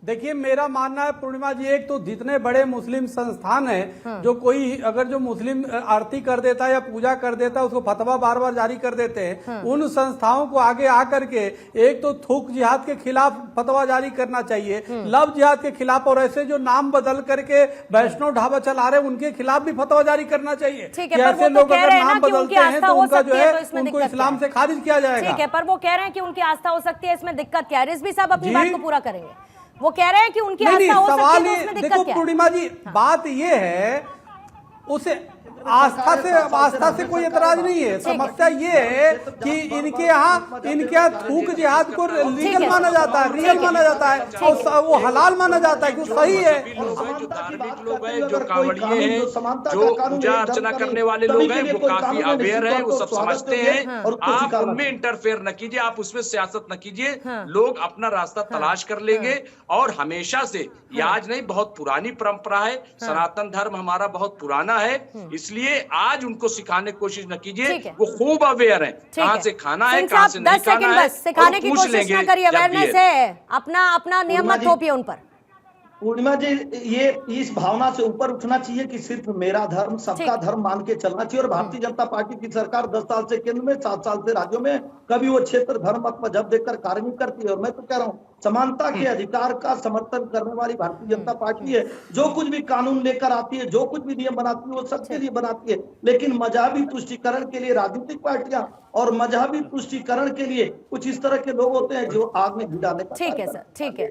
Speaker 14: देखिए मेरा मानना है पूर्णिमा जी, एक तो जितने बड़े मुस्लिम संस्थान हैं जो कोई अगर जो मुस्लिम आरती कर देता है या पूजा कर देता है उसको फतवा बार बार जारी कर देते हैं। उन संस्थाओं को आगे आकर के एक तो थूक जिहाद के खिलाफ फतवा जारी करना चाहिए, लव जिहाद के खिलाफ, और ऐसे जो नाम बदल करके वैष्णव ढाबा चला रहे उनके खिलाफ भी फतवा जारी करना चाहिए। ऐसे लोग अगर नाम बदलते हैं तो उनका जो है उनको इस्लाम से खारिज किया जाएगा।
Speaker 1: ठीक है, पर वो कह रहे हैं कि उनकी आस्था हो सकती है, इसमें दिक्कत क्या है? रिजवी साहब अपनी बात को पूरा करेंगे। वो कह रहे हैं कि उनकी आस्था हो सकती है, उसमें दिक्कत क्या है?
Speaker 14: पूर्णिमा जी बात ये है, उसे आस्था से कोई एतराज नहीं है। समस्या ये है कि इनके यहाँ थूक जिहाद को लीगल माना जाता है, रियल माना जाता है, और वो हलाल माना जाता है कि सही है।
Speaker 15: जो धार्मिक लोग हैं, जो कांवड़िए हैं, जो पूजा अर्चना करने वाले लोग हैं, वो काफी अवेयर है, वो सब समझते हैं। आप उनमें इंटरफेयर न कीजिए, आप उसमें सियासत न कीजिए। लोग अपना रास्ता तलाश कर लेंगे। और हमेशा से ये आज नहीं, बहुत पुरानी परंपरा है। सनातन धर्म हमारा बहुत पुराना है, इसलिए आज उनको सिखाने की कोशिश न कीजिए। वो खूब अवेयर है कहाँ से खाना है, कहाँ से नहीं खाना है,
Speaker 1: सिखाने की कोशिश न करिए। अवेयरनेस है, अपना नियम मत थोपिए उन पर।
Speaker 10: पूर्णिमा जी, ये इस भावना से ऊपर उठना चाहिए कि सिर्फ मेरा धर्म, सबका धर्म मान के चलना चाहिए। और भारतीय जनता पार्टी की सरकार 10 साल से केंद्र में, 7 साल से राज्यों में, कभी वो क्षेत्र धर्म मत मजहब देखकर कार्य नहीं करती है। और मैं तो कह रहा हूँ, समानता के अधिकार का समर्थन करने वाली भारतीय जनता पार्टी है। जो कुछ भी कानून लेकर आती है, जो कुछ भी नियम बनाती है, वो सबके लिए बनाती है। लेकिन मजहबी तुष्टीकरण के लिए राजनीतिक पार्टियां और मजहबी तुष्टीकरण के लिए कुछ इस तरह के लोग होते हैं जो आग में घी डालने का।
Speaker 1: ठीक है सर, ठीक है।